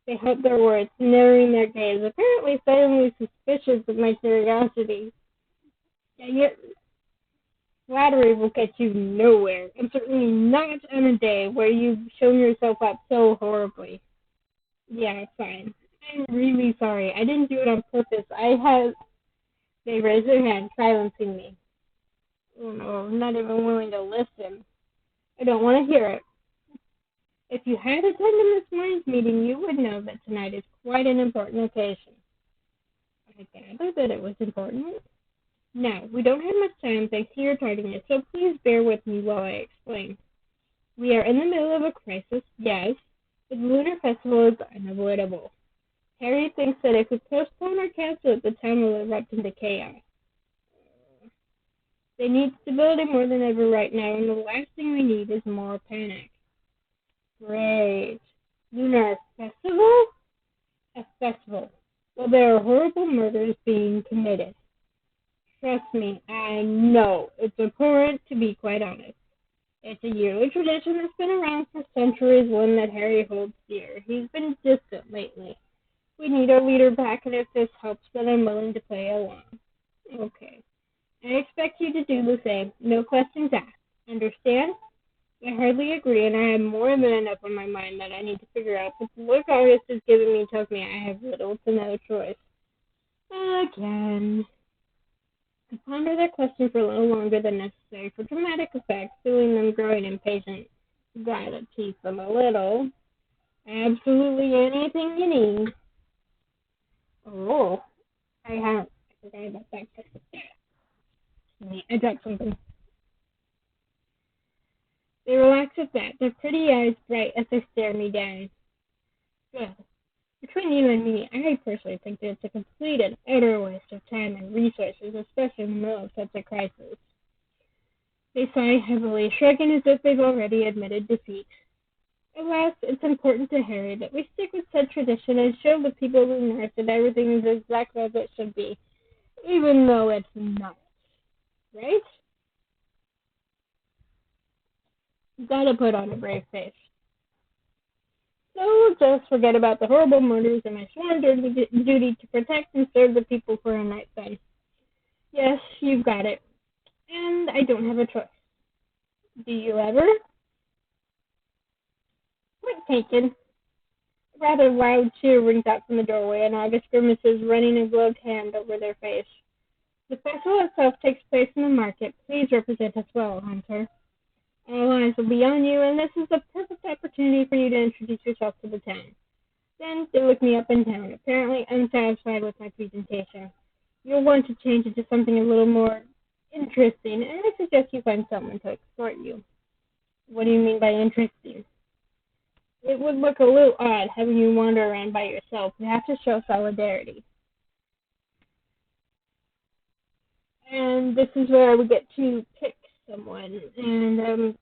they help their words, narrowing their gaze, apparently silently suspicious of my curiosity. And yet, flattery will get you nowhere, and certainly not on a day where you've shown yourself up so horribly. Yeah, fine. I'm really sorry. I didn't do it on purpose. They raised their hand, silencing me. Oh no, I'm not even willing to listen. I don't want to hear it. If you had attended this morning's meeting, you would know that tonight is quite an important occasion. I gathered that it was important. Now, we don't have much time thanks to your tardiness, so please bear with me while I explain. We are in the middle of a crisis, yes, but the Lunar Festival is unavoidable. Harry thinks that if we postpone or cancel it, the town will erupt into chaos. They need stability more than ever right now, and the last thing we need is more panic. Great. Lunar Festival? A festival. Well, there are horrible murders being committed. Trust me, I know. It's abhorrent, to be quite honest. It's a yearly tradition that's been around for centuries, one that Harry holds dear. He's been distant lately. We need our leader back, and if this helps, then I'm willing to play along. Okay. I expect you to do the same. No questions asked. Understand? I hardly agree, and I have more than enough on my mind that I need to figure out, but the look August is giving me tells me I have little to no choice. Again. I ponder that question for a little longer than necessary for dramatic effect, feeling them growing impatient. Gotta tease them a little. Absolutely anything you need. Oh, I forgot about that. I dropped something. They relax at that, their pretty eyes bright as they stare me down. Good. Between you and me, I personally think that it's a complete and utter waste of time and resources, especially in the middle of such a crisis. They sigh heavily, shrugging as if they've already admitted defeat. Alas, it's important to Harry that we stick with said tradition and show the people of Lunaris that everything is exactly as it should be, even though it's not. Right? You gotta put on a brave face. So just forget about the horrible murders and my sworn duty to protect and serve the people for a night then. Yes, you've got it. And I don't have a choice. Do you ever? Point taken. A rather loud cheer rings out from the doorway, and August grimaces, running a gloved hand over their face. The festival itself takes place in the market. Please represent us well, Hunter. All eyes will be on you, and this is the perfect opportunity for you to introduce yourself to the town. Then they look me up and down, apparently unsatisfied with my presentation. You'll want to change it to something a little more interesting, and I suggest you find someone to escort you. What do you mean by interesting? It would look a little odd having you wander around by yourself. You have to show solidarity. And this is where we get to pick someone. And the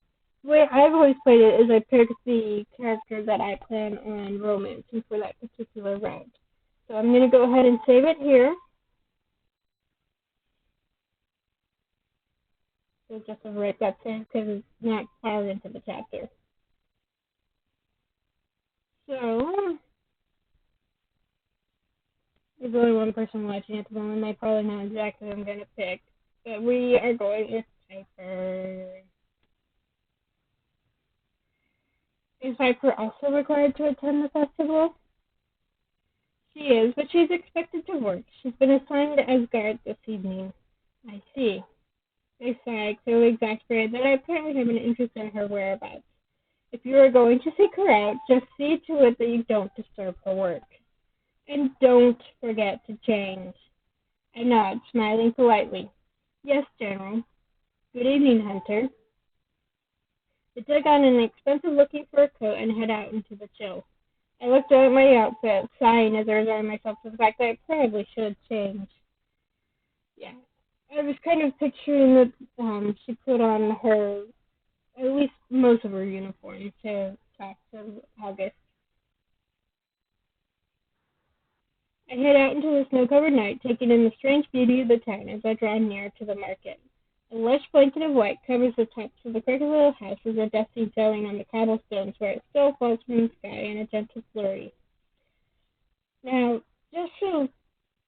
way I've always played it is I pick the character that I plan on romancing for that particular round. So I'm going to go ahead and save it here. So just to write that in because it's not far into the chapter. So there's only one person watching at the moment. They probably know exactly who I'm going to pick. But we are going with Piper. Is Piper also required to attend the festival? She is, but she's expected to work. She's been assigned as guard this evening. I see. They sigh, clearly exasperated that I apparently have an interest in her whereabouts. If you are going to seek her out, just see to it that you don't disturb her work. And don't forget to change. I nod, smiling politely. Yes, General. Good evening, Hunter. They take on an expensive-looking fur coat and head out into the chill. I looked at my outfit, sighing as I resigned myself to the fact that I probably should change. Yeah, I was kind of picturing that she put on her, at least most of her uniform to talk to August. I head out into the snow-covered night, taking in the strange beauty of the town as I draw near to the market. A lush blanket of white covers the tops of the crooked little houses, a dusty showing on the cobblestones where it still falls from the sky in a gentle flurry. Now, just so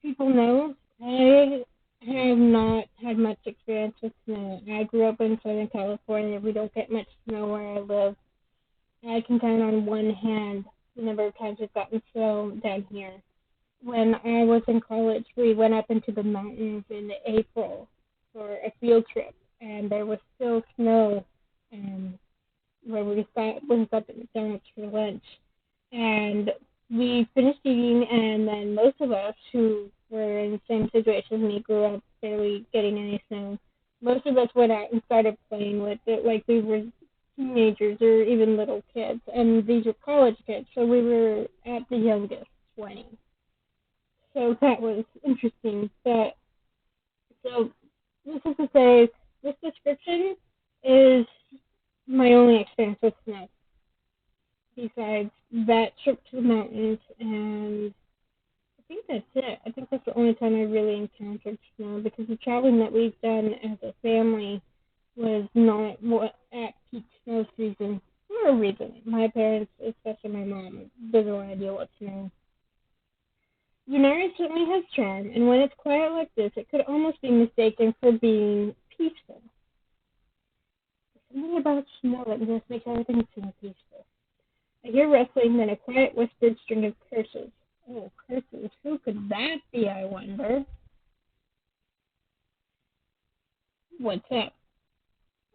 people know, I have not had much experience with snow. I grew up in Southern California. We don't get much snow where I live. I can count on one hand the number of times we've gotten snow down here. When I was in college, we went up into the mountains in April for a field trip, and there was still snow where we went up at McDonald's for lunch. And we finished eating, and then most of us who were in the same situation as me grew up barely getting any snow. Most of us went out and started playing with it like we were teenagers or even little kids. And these were college kids, so we were at the youngest, 20. So that was interesting. But so this is to say, this description is my only experience with snow. Besides that trip to the mountains and a think that's it. I think that's the only time I really encountered snow because the traveling that we've done as a family was not at peak snow season for a reason. My parents, especially my mom, doesn't want to deal with snow. Lunaris certainly has charm, and when it's quiet like this, it could almost be mistaken for being peaceful. Something about snow that just makes everything seem peaceful. I hear rustling, then a quiet whispered string of curses. Oh, curses. Who could that be, I wonder? What's up?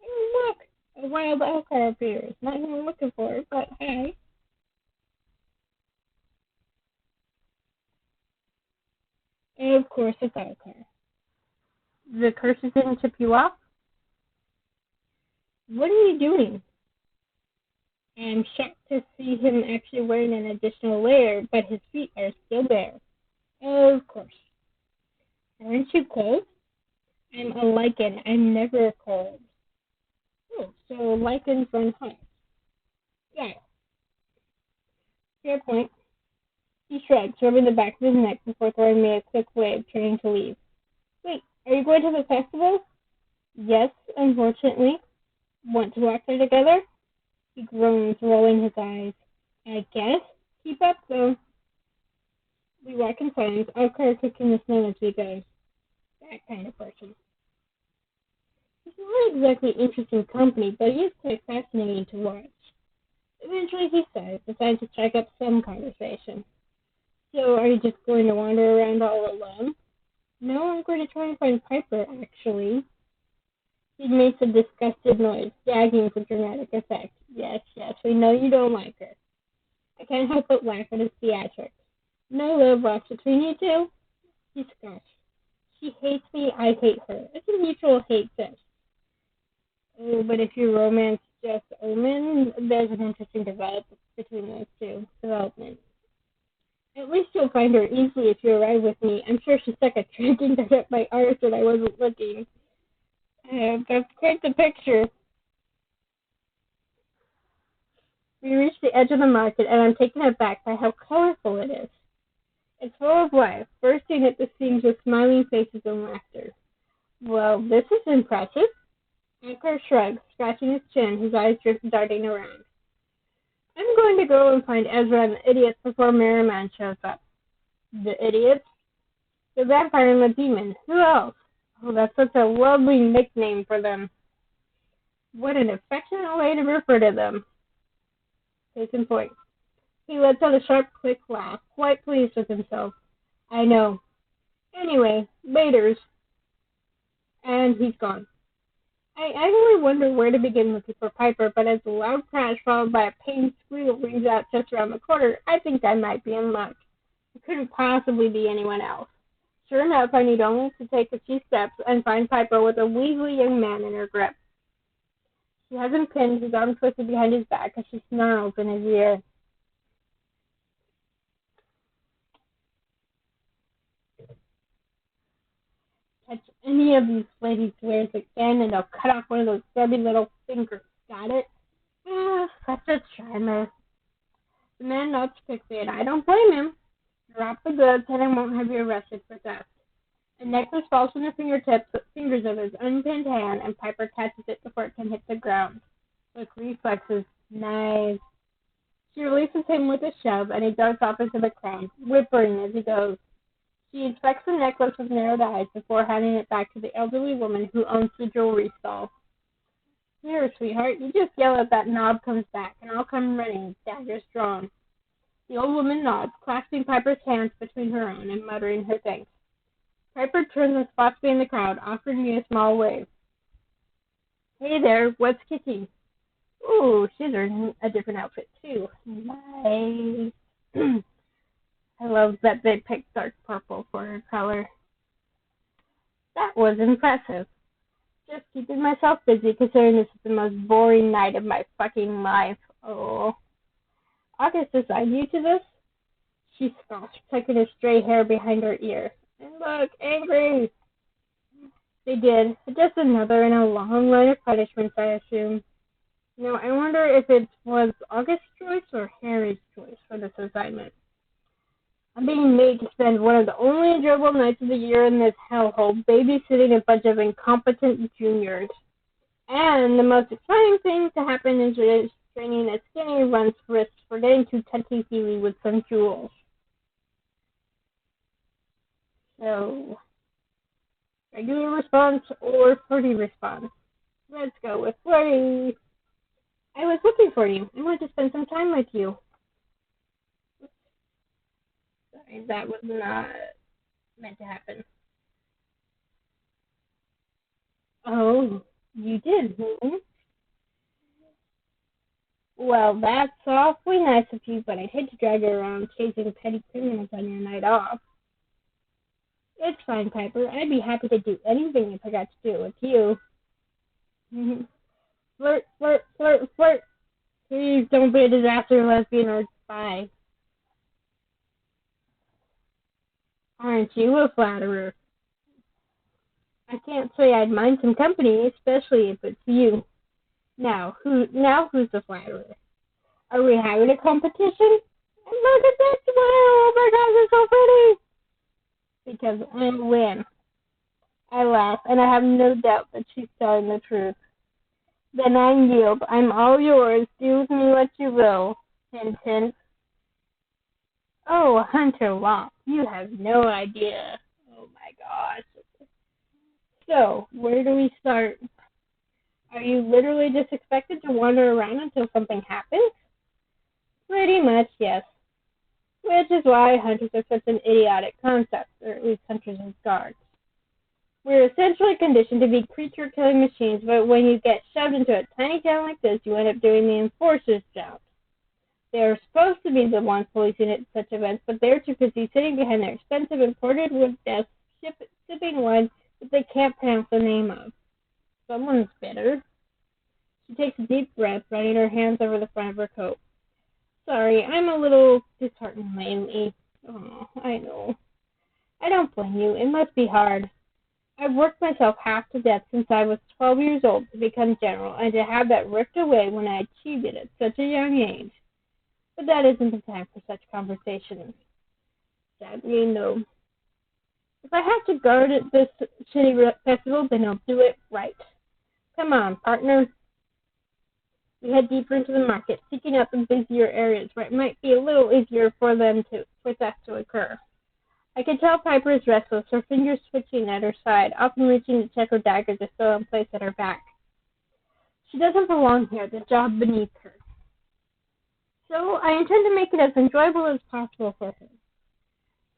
Oh, look! A wild elk appears. Not who I'm looking for, but hey. And of course, it's Elcar. The curses didn't tip you off? What are you doing? I'm shocked to see him actually wearing an additional layer, but his feet are still bare. Of course. Aren't you cold? I'm a lichen. I'm never cold. Oh, so lichens run hot. Yeah, fair point. He shrugs, rubbing the back of his neck before throwing me a quick wave, turning to leave. Wait, are you going to the festival? Yes, unfortunately. Want to walk there together? He groans, rolling his eyes. I guess. Keep up, though. We walk in silence, Alcar kicking the snow as we go. That kind of person. He's not exactly interesting company, but he is quite fascinating to watch. Eventually he says, decides to strike up some conversation. So, are you just going to wander around all alone? No, I'm going to try and find Piper, actually. He makes a disgusted noise, gagging for dramatic effect. Yes, we know you don't like her. I can't help but laugh at his theatrics. No love lost between you two? He scoffs. She hates me, I hate her. It's a mutual hate fest. Oh, but if you romance just Omen, there's an interesting development between those two. Development. At least you'll find her easily if you arrive with me. I'm sure she stuck a tracking dart up my arse when I wasn't looking. That's quite the picture. We reach the edge of the market, and I'm taken aback by how colorful it is. It's full of life, bursting at the seams with smiling faces and laughter. Well, this is impressive. Anchor shrugs, scratching his chin, his eyes drift darting around. I'm going to go and find Ezra and the idiots before Merriman shows up. The idiots? The vampire and the demon. Who else? Oh, that's such a lovely nickname for them. What an affectionate way to refer to them. Case in point. He lets out a sharp, quick laugh, quite pleased with himself. I know. Anyway, laters. And he's gone. I actually wonder where to begin looking for Piper, but as a loud crash followed by a pained squeal rings out just around the corner, I think I might be in luck. It couldn't possibly be anyone else. Sure enough, I need only to take a few steps and find Piper with a weaselly young man in her grip. She has him pinned, his arm twisted behind his back as she snarls in his ear. Catch any of these ladies' wares again, and they'll cut off one of those stubby little fingers. Got it? Ah, such a charmer. The man nods quickly, and I don't blame him. Drop the goods, and I won't have you arrested for theft. A necklace falls from the fingers of his unpinned hand, and Piper catches it before it can hit the ground. Quick reflexes. Nice. She releases him with a shove, and he darts off into the crowd, whimpering as he goes. She inspects the necklace with narrowed eyes before handing it back to the elderly woman who owns the jewelry stall. Here, sweetheart, you just yell if that knob comes back, and I'll come running, daggers drawn. The old woman nods, clasping Piper's hands between her own and muttering her thanks. Piper turns and spots me in the crowd, offering me a small wave. Hey there, what's kicking? Ooh, she's wearing a different outfit, too. Nice. I love that they picked dark purple for her color. That was impressive. Just keeping myself busy considering this is the most boring night of my fucking life. Oh. August assigned you to this? She scoffs, tucking her stray hair behind her ear. And look, angry! They did. Just another in a long line of punishments, I assume. Now, I wonder if it was August's choice or Harry's choice for this assignment. I'm being made to spend one of the only enjoyable nights of the year in this hellhole, babysitting a bunch of incompetent juniors. And the most exciting thing to happen is training a skinny runt's wrists for getting too touchy-feely with some jewels. So, regular response or flirty response? Let's go with flirty. I was looking for you. I wanted to spend some time with you. Sorry, that was not meant to happen. Oh, you did, hmm? Well, that's awfully nice of you, but I'd hate to drag you around chasing petty criminals on your night off. It's fine, Piper. I'd be happy to do anything if I got to do it with you. Flirt, flirt, flirt, flirt. Please don't be a disaster lesbian or spy. Aren't you a flatterer? I can't say I'd mind some company, especially if it's you. Now who's the flatterer? Are we having a competition? Look at that smile! Oh my gosh, it's so pretty! Because I win. I laugh, and I have no doubt that she's telling the truth. Then I yield. I'm all yours. Do with me what you will. Hint, hint. Oh, Hunter Locke, you have no idea. Oh my gosh. So, where do we start? Are you literally just expected to wander around until something happens? Pretty much, yes. Which is why hunters are such an idiotic concept, or at least hunters and guards. We're essentially conditioned to be creature-killing machines, but when you get shoved into a tiny town like this, you end up doing the enforcer's job. They are supposed to be the ones policing at such events, but they're too busy sitting behind their expensive imported wood desks, sipping wine that they can't pronounce the name of. Someone's bitter. She takes a deep breath, running her hands over the front of her coat. Sorry, I'm a little disheartened lately. Oh, I know. I don't blame you. It must be hard. I've worked myself half to death since I was 12 years old to become general, and to have that ripped away when I achieved it at such a young age. But that isn't the time for such conversations. Sadly, no. If I have to guard at this shitty festival, then I'll do it right. Come on, partner. We head deeper into the market, seeking out the busier areas where it might be a little easier for theft to occur. I can tell Piper is restless, her fingers switching at her side, often reaching to check her daggers are still in place at her back. She doesn't belong here, the job beneath her. So I intend to make it as enjoyable as possible for her.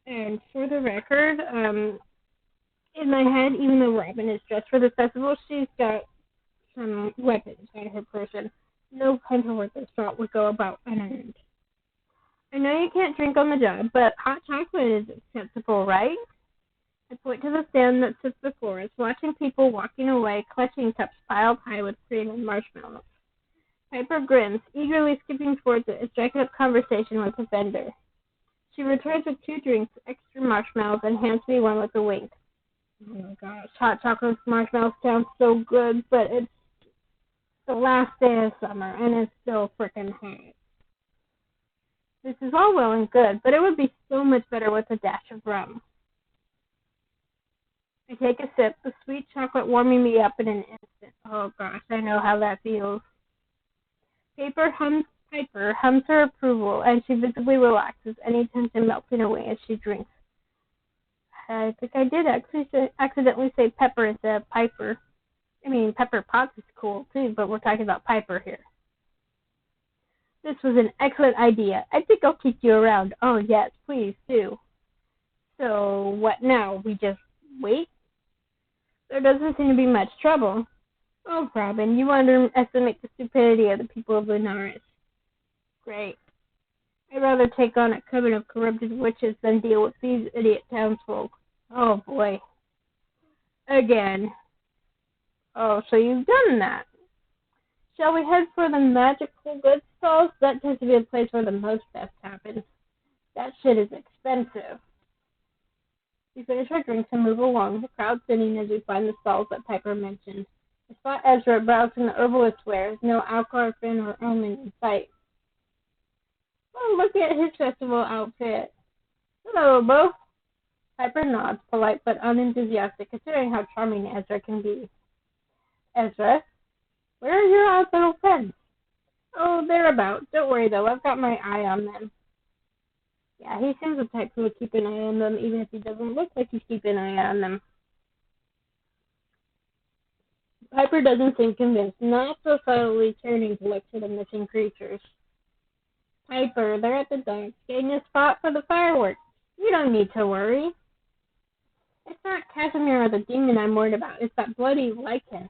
And for the record, in my head, even though Robin is dressed for the festival, she's got some weapons on her person. No hunter worth his salt would go about unearned. I know you can't drink on the job, but hot chocolate is acceptable, right? I point to the stand that sits before us, watching people walking away, clutching cups piled high with cream and marshmallows. Piper grins, eagerly skipping towards it and striking up conversation with the vendor. She returns with 2 drinks, extra marshmallows, and hands me one with a wink. Oh my gosh, hot chocolate with marshmallows sounds so good, but it's the last day of summer, and it's still frickin' hot. This is all well and good, but it would be so much better with a dash of rum. I take a sip, the sweet chocolate warming me up in an instant. Oh gosh, I know how that feels. Piper hums her approval, and she visibly relaxes, any tension melting away as she drinks. I think I did accidentally say Pepper instead of Piper. I mean, Pepper Potts is cool too, but we're talking about Piper here. This was an excellent idea. I think I'll keep you around. Oh, yes, please do. So, what now? We just wait? There doesn't seem to be much trouble. Oh, Robin, you underestimate the stupidity of the people of Lunaris. Great. I'd rather take on a coven of corrupted witches than deal with these idiot townsfolk. Oh, boy. Again. Oh, so you've done that. Shall we head for the magical goods stalls? That tends to be a place where the most theft happens. That shit is expensive. We finish our drinks and move along, the crowd thinning as we find the stalls that Piper mentioned. I spot Ezra browsing the herbalist wares, no Alcarfin or Omen in sight. Oh, look at his festival outfit. Hello, Bo. Piper nods, polite but unenthusiastic, considering how charming Ezra can be. Ezra, where are your odd little friends? Oh, they're about. Don't worry, though. I've got my eye on them. Yeah, he seems the type who would keep an eye on them, even if he doesn't look like he's keeping an eye on them. Piper doesn't seem convinced, not so subtly turning to look for the missing creatures. Piper, they're at the dock, getting a spot for the fireworks. You don't need to worry. It's not Casimir or the demon I'm worried about. It's that bloody lichen.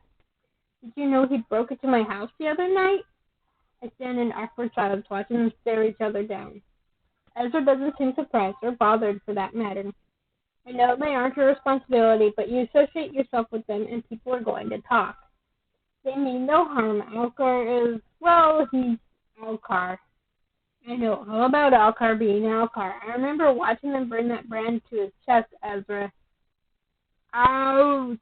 Did you know he broke into my house the other night? I stand in awkward silence, watching them stare each other down. Ezra doesn't seem surprised or bothered, for that matter. I know they aren't your responsibility, but you associate yourself with them and people are going to talk. They mean no harm. Alcar is, well, he's Alcar. I know all about Alcar being Alcar. I remember watching them burn that brand to his chest, Ezra. Ouch!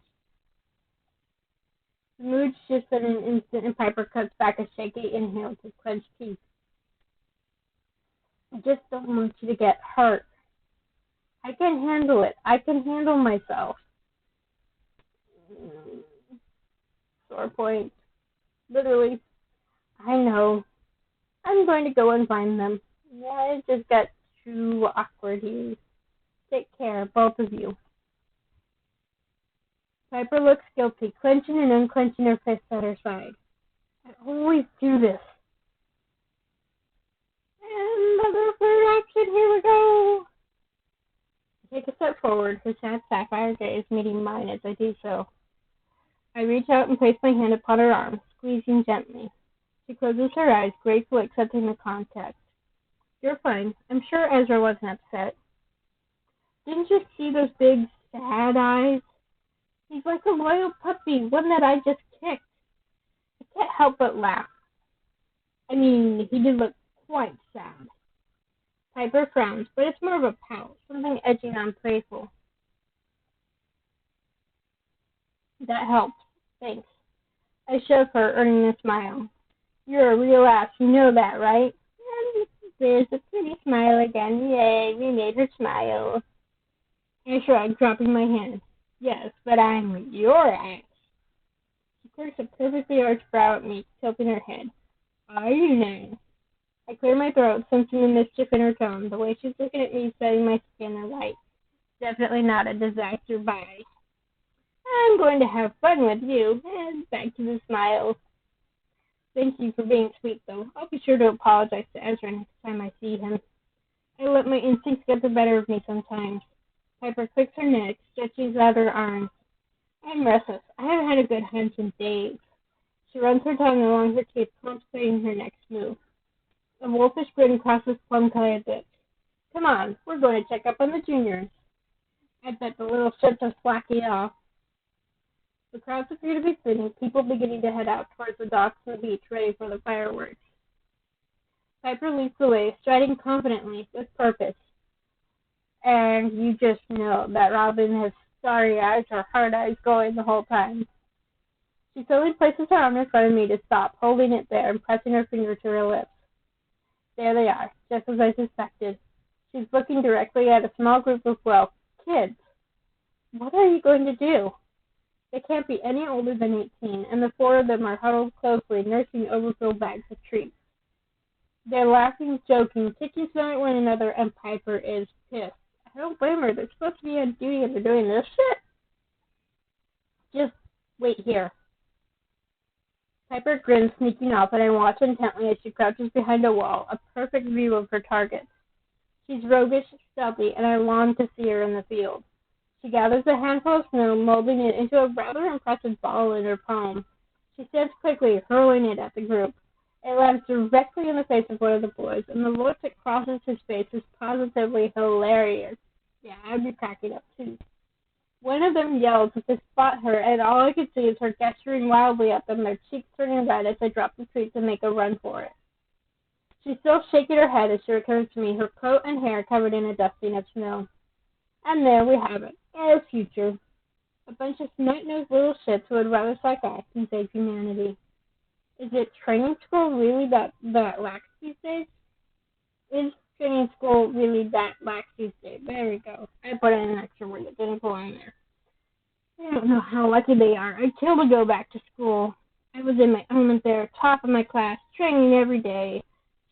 The mood shifts in an instant and Piper cuts back a shaky inhale to clench teeth. I just don't want you to get hurt. I can handle it. I can handle myself. Sore point. Literally. I know. I'm going to go and find them. Yeah, it just got too awkward here. Take care, both of you. Piper looks guilty, clenching and unclenching her fists at her side. I always do this. And the third action, here we go. I take a step forward, her sad sapphire gaze meeting mine as I do so. I reach out and place my hand upon her arm, squeezing gently. She closes her eyes, gratefully accepting the contact. You're fine. I'm sure Ezra wasn't upset. Didn't you see those big, sad eyes? He's like a loyal puppy, one that I just kicked. I can't help but laugh. I mean, he did look quite sad. Piper frowns, but it's more of a pout, something edging on playful. That helps. Thanks. I shove her, earning a smile. You're a real ass, you know that, right? And there's a pretty smile again. Yay, we made her smile. I shrug, dropping my hand. Yes, but I'm your ass. She quirks a perfectly arched brow at me, tilting her head. Are you now? I clear my throat, sensing the mischief in her tone. The way she's looking at me, setting my skin alight. Definitely not a disaster bye. I'm going to have fun with you. And back to the smile. Thank you for being sweet, though. I'll be sure to apologize to Ezra next time I see him. I let my instincts get the better of me sometimes. Piper clicks her neck, stretches out her arms. I'm restless. I haven't had a good hunch in days. She runs her tongue along her teeth, contemplating her next move. A wolfish grin crosses plum-colored lips. Come on, we're going to check up on the juniors. I bet the little shits are slacking off. The crowds appear to be thinning, people beginning to head out towards the docks and the beach, ready for the fireworks. Piper leads the way, striding confidently, with purpose. And you just know that Robin has starry eyes or hard eyes going the whole time. She slowly places her arm in front of me to stop, holding it there and pressing her finger to her lips. There they are, just as I suspected. She's looking directly at a small group of, well, kids. What are you going to do? They can't be any older than 18, and the four of them are huddled closely, nursing overfilled bags of treats. They're laughing, joking, kicking snow at one another, and Piper is pissed. I don't blame her. They're supposed to be on duty and they're doing this shit. Just wait here. Piper grins, sneaking off, and I watch intently as she crouches behind a wall, a perfect view of her target. She's roguish, stealthy, and I long to see her in the field. She gathers a handful of snow, molding it into a rather impressive ball in her palm. She stands quickly, hurling it at the group. It lands directly in the face of one of the boys, and the look that crosses his face is positively hilarious. Yeah, I'd be cracking up too. One of them yells as they spot her, and all I can see is her gesturing wildly at them, their cheeks turning red as they drop the treat to make a run for it. She's still shaking her head as she returns to me, her coat and hair covered in a dusting of snow. And there we have it, our future. A bunch of snot-nosed little shits who would rather suck ass than save humanity. Is it training school really that lax these days? Is Training school really that last Tuesday. There we go. I put in an extra word that didn't go in there. I don't know how lucky they are. I'd kill to go back to school. I was in my element there, top of my class, training every day.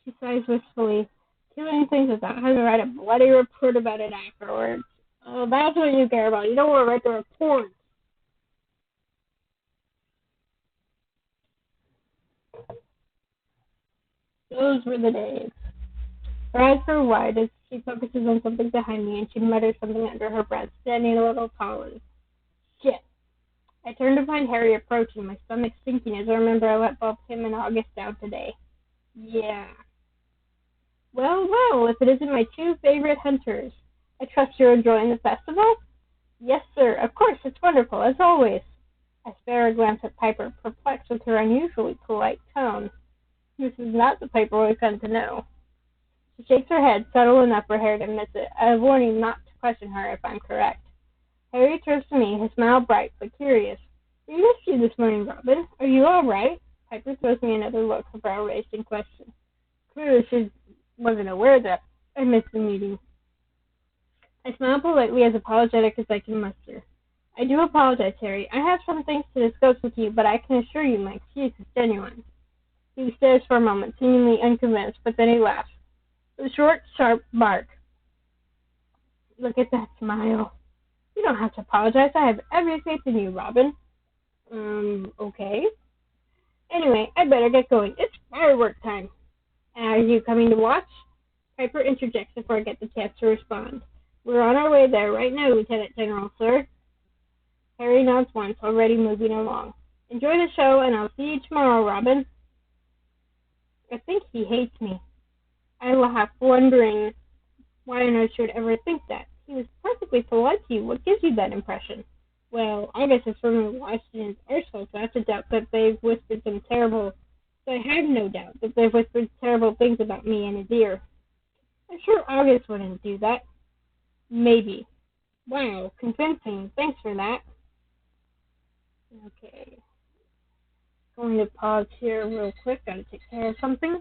She sighs wistfully, killing things without having to write a bloody report about it afterwards. Oh, that's what you care about. You don't want to write the report. Those were the days. Her eyes grow wide as she focuses on something behind me, and she mutters something under her breath, standing a little taller. Shit. I turn to find Harry approaching, my stomach sinking as I remember I let both him and August down today. Yeah. Well, if it isn't my two favorite hunters. I trust you're enjoying the festival? Yes, sir. Of course, it's wonderful, as always. I spare a glance at Piper, perplexed with her unusually polite tone. This is not the Piper we've come to know. She shakes her head, subtle enough for Harry to miss it, a warning not to question her if I'm correct. Harry turns to me, his smile bright but curious. We missed you this morning, Robin. Are you all right? Piper throws me another look, her brow raised in question. Clearly she wasn't aware that I missed the meeting. I smile politely, as apologetic as I can muster. I do apologize, Harry. I have some things to discuss with you, but I can assure you my excuse is genuine. He stares for a moment, seemingly unconvinced, but then he laughs. A short, sharp bark. Look at that smile. You don't have to apologize. I have every faith in you, Robin. Okay. Anyway, I better get going. It's firework time. Are you coming to watch? Piper interjects before I get the chance to respond. We're on our way there right now, Lieutenant General, sir. Harry nods once, already moving along. Enjoy the show, and I'll see you tomorrow, Robin. I think he hates me. I laugh, wondering why on earth should ever think that. He was perfectly polite to you. What gives you that impression? Well, I guess it's from Washington's arsehole, so I have to doubt that they've whispered some terrible... So I have no doubt that they've whispered terrible things about me in his ear. I'm sure August wouldn't do that. Maybe. Wow, convincing. Thanks for that. Okay. Going to pause here real quick. Gotta take care of something.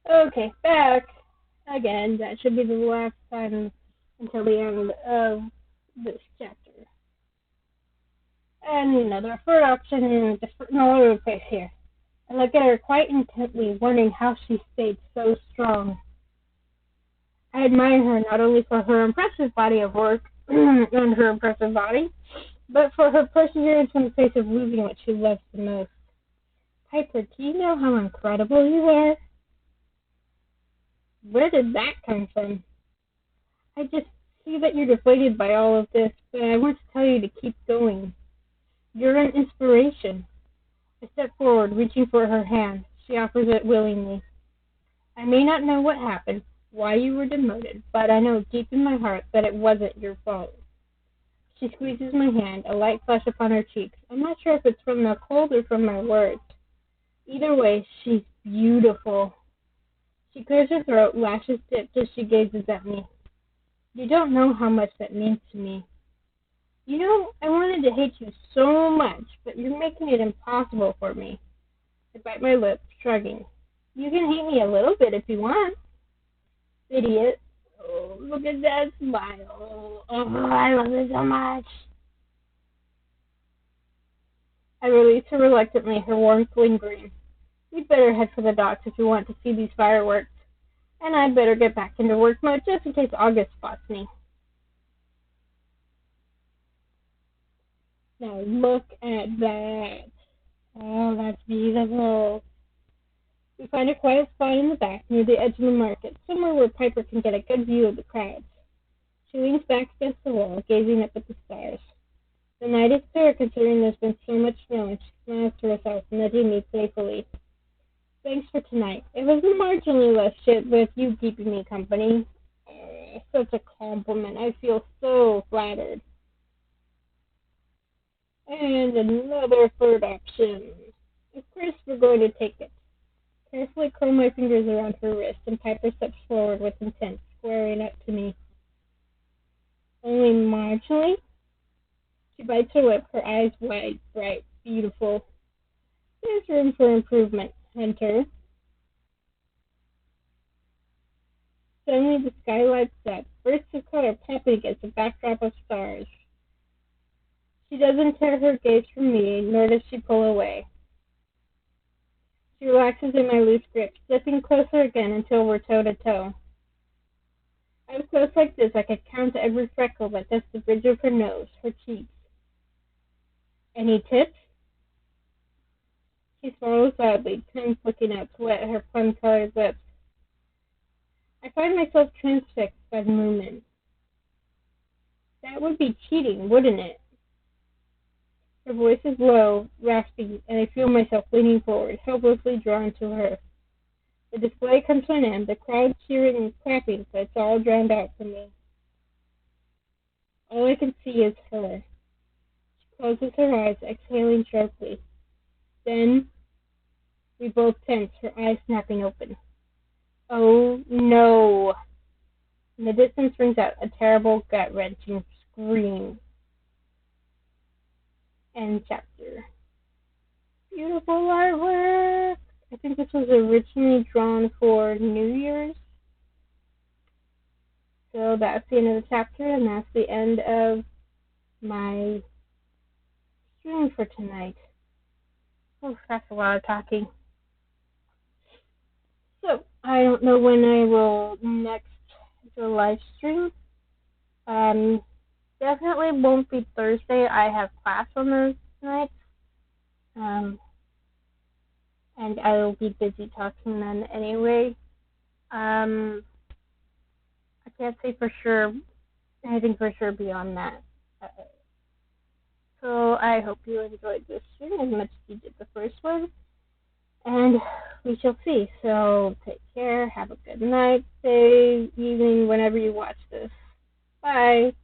Okay, back again. That should be the last time until the end of this chapter. And another third option in different all over the place here. I look at her quite intently, wondering how she stayed so strong. I admire her not only for her impressive body of work and her impressive body, but for her perseverance in the face of losing what she loves the most. Piper, do you know how incredible you are? Where did that come from? I just see that you're deflated by all of this, but I want to tell you to keep going. You're an inspiration. I step forward, reaching for her hand. She offers it willingly. I may not know what happened, why you were demoted, but I know deep in my heart that it wasn't your fault. She squeezes my hand, a light flush upon her cheeks. I'm not sure if it's from the cold or from my words. Either way, she's beautiful. She clears her throat, lashes tipped as she gazes at me. You don't know how much that means to me. You know, I wanted to hate you so much, but you're making it impossible for me. I bite my lip, shrugging. You can hate me a little bit if you want. Idiot. Oh, look at that smile. Oh, I love it so much. I release her reluctantly, her warmth lingering. We'd better head for the docks if you want to see these fireworks. And I'd better get back into work mode just in case August spots me. Now look at that. Oh, that's beautiful. We find a quiet spot in the back near the edge of the market, somewhere where Piper can get a good view of the crowds. She leans back against the wall, gazing up at the stars. The night is clear considering there's been so much snow, and she smiles to herself, nudging me playfully. Thanks for tonight. It was marginally less shit with you keeping me company. Such a compliment. I feel so flattered. And another third option. Of course we're going to take it. Carefully curl my fingers around her wrist, and Piper steps forward with intent, squaring up to me. Only marginally? She bites her lip, her eyes wide, bright, beautiful. There's room for improvement, Hunter. Suddenly the sky lights up, bursts of color popping against a backdrop of stars. She doesn't tear her gaze from me, nor does she pull away. She relaxes in my loose grip, stepping closer again until we're toe-to-toe. I was close like this, I could count every freckle that touched the bridge of her nose, her cheeks. Any tips? She swallows loudly, tongue flicking out to wet her plum-colored lips. I find myself transfixed by the movement. That would be cheating, wouldn't it? Her voice is low, raspy, and I feel myself leaning forward, helplessly drawn to her. The display comes to an end, the crowd cheering and clapping, but it's all drowned out for me. All I can see is her. She closes her eyes, exhaling sharply. Then we both tense, her eyes snapping open. Oh no! In the distance rings out a terrible, gut-wrenching scream. End chapter. Beautiful artwork! I think this was originally drawn for New Year's. So that's the end of the chapter, and that's the end of my stream for tonight. Oh, that's a lot of talking. So, I don't know when I will next do a live stream. Definitely won't be Thursday. I have class on those nights. And I will be busy talking then anyway. I can't say for sure anything for sure beyond that. So I hope you enjoyed this stream as much as you did the first one. And we shall see. So take care. Have a good night, day, evening, whenever you watch this. Bye.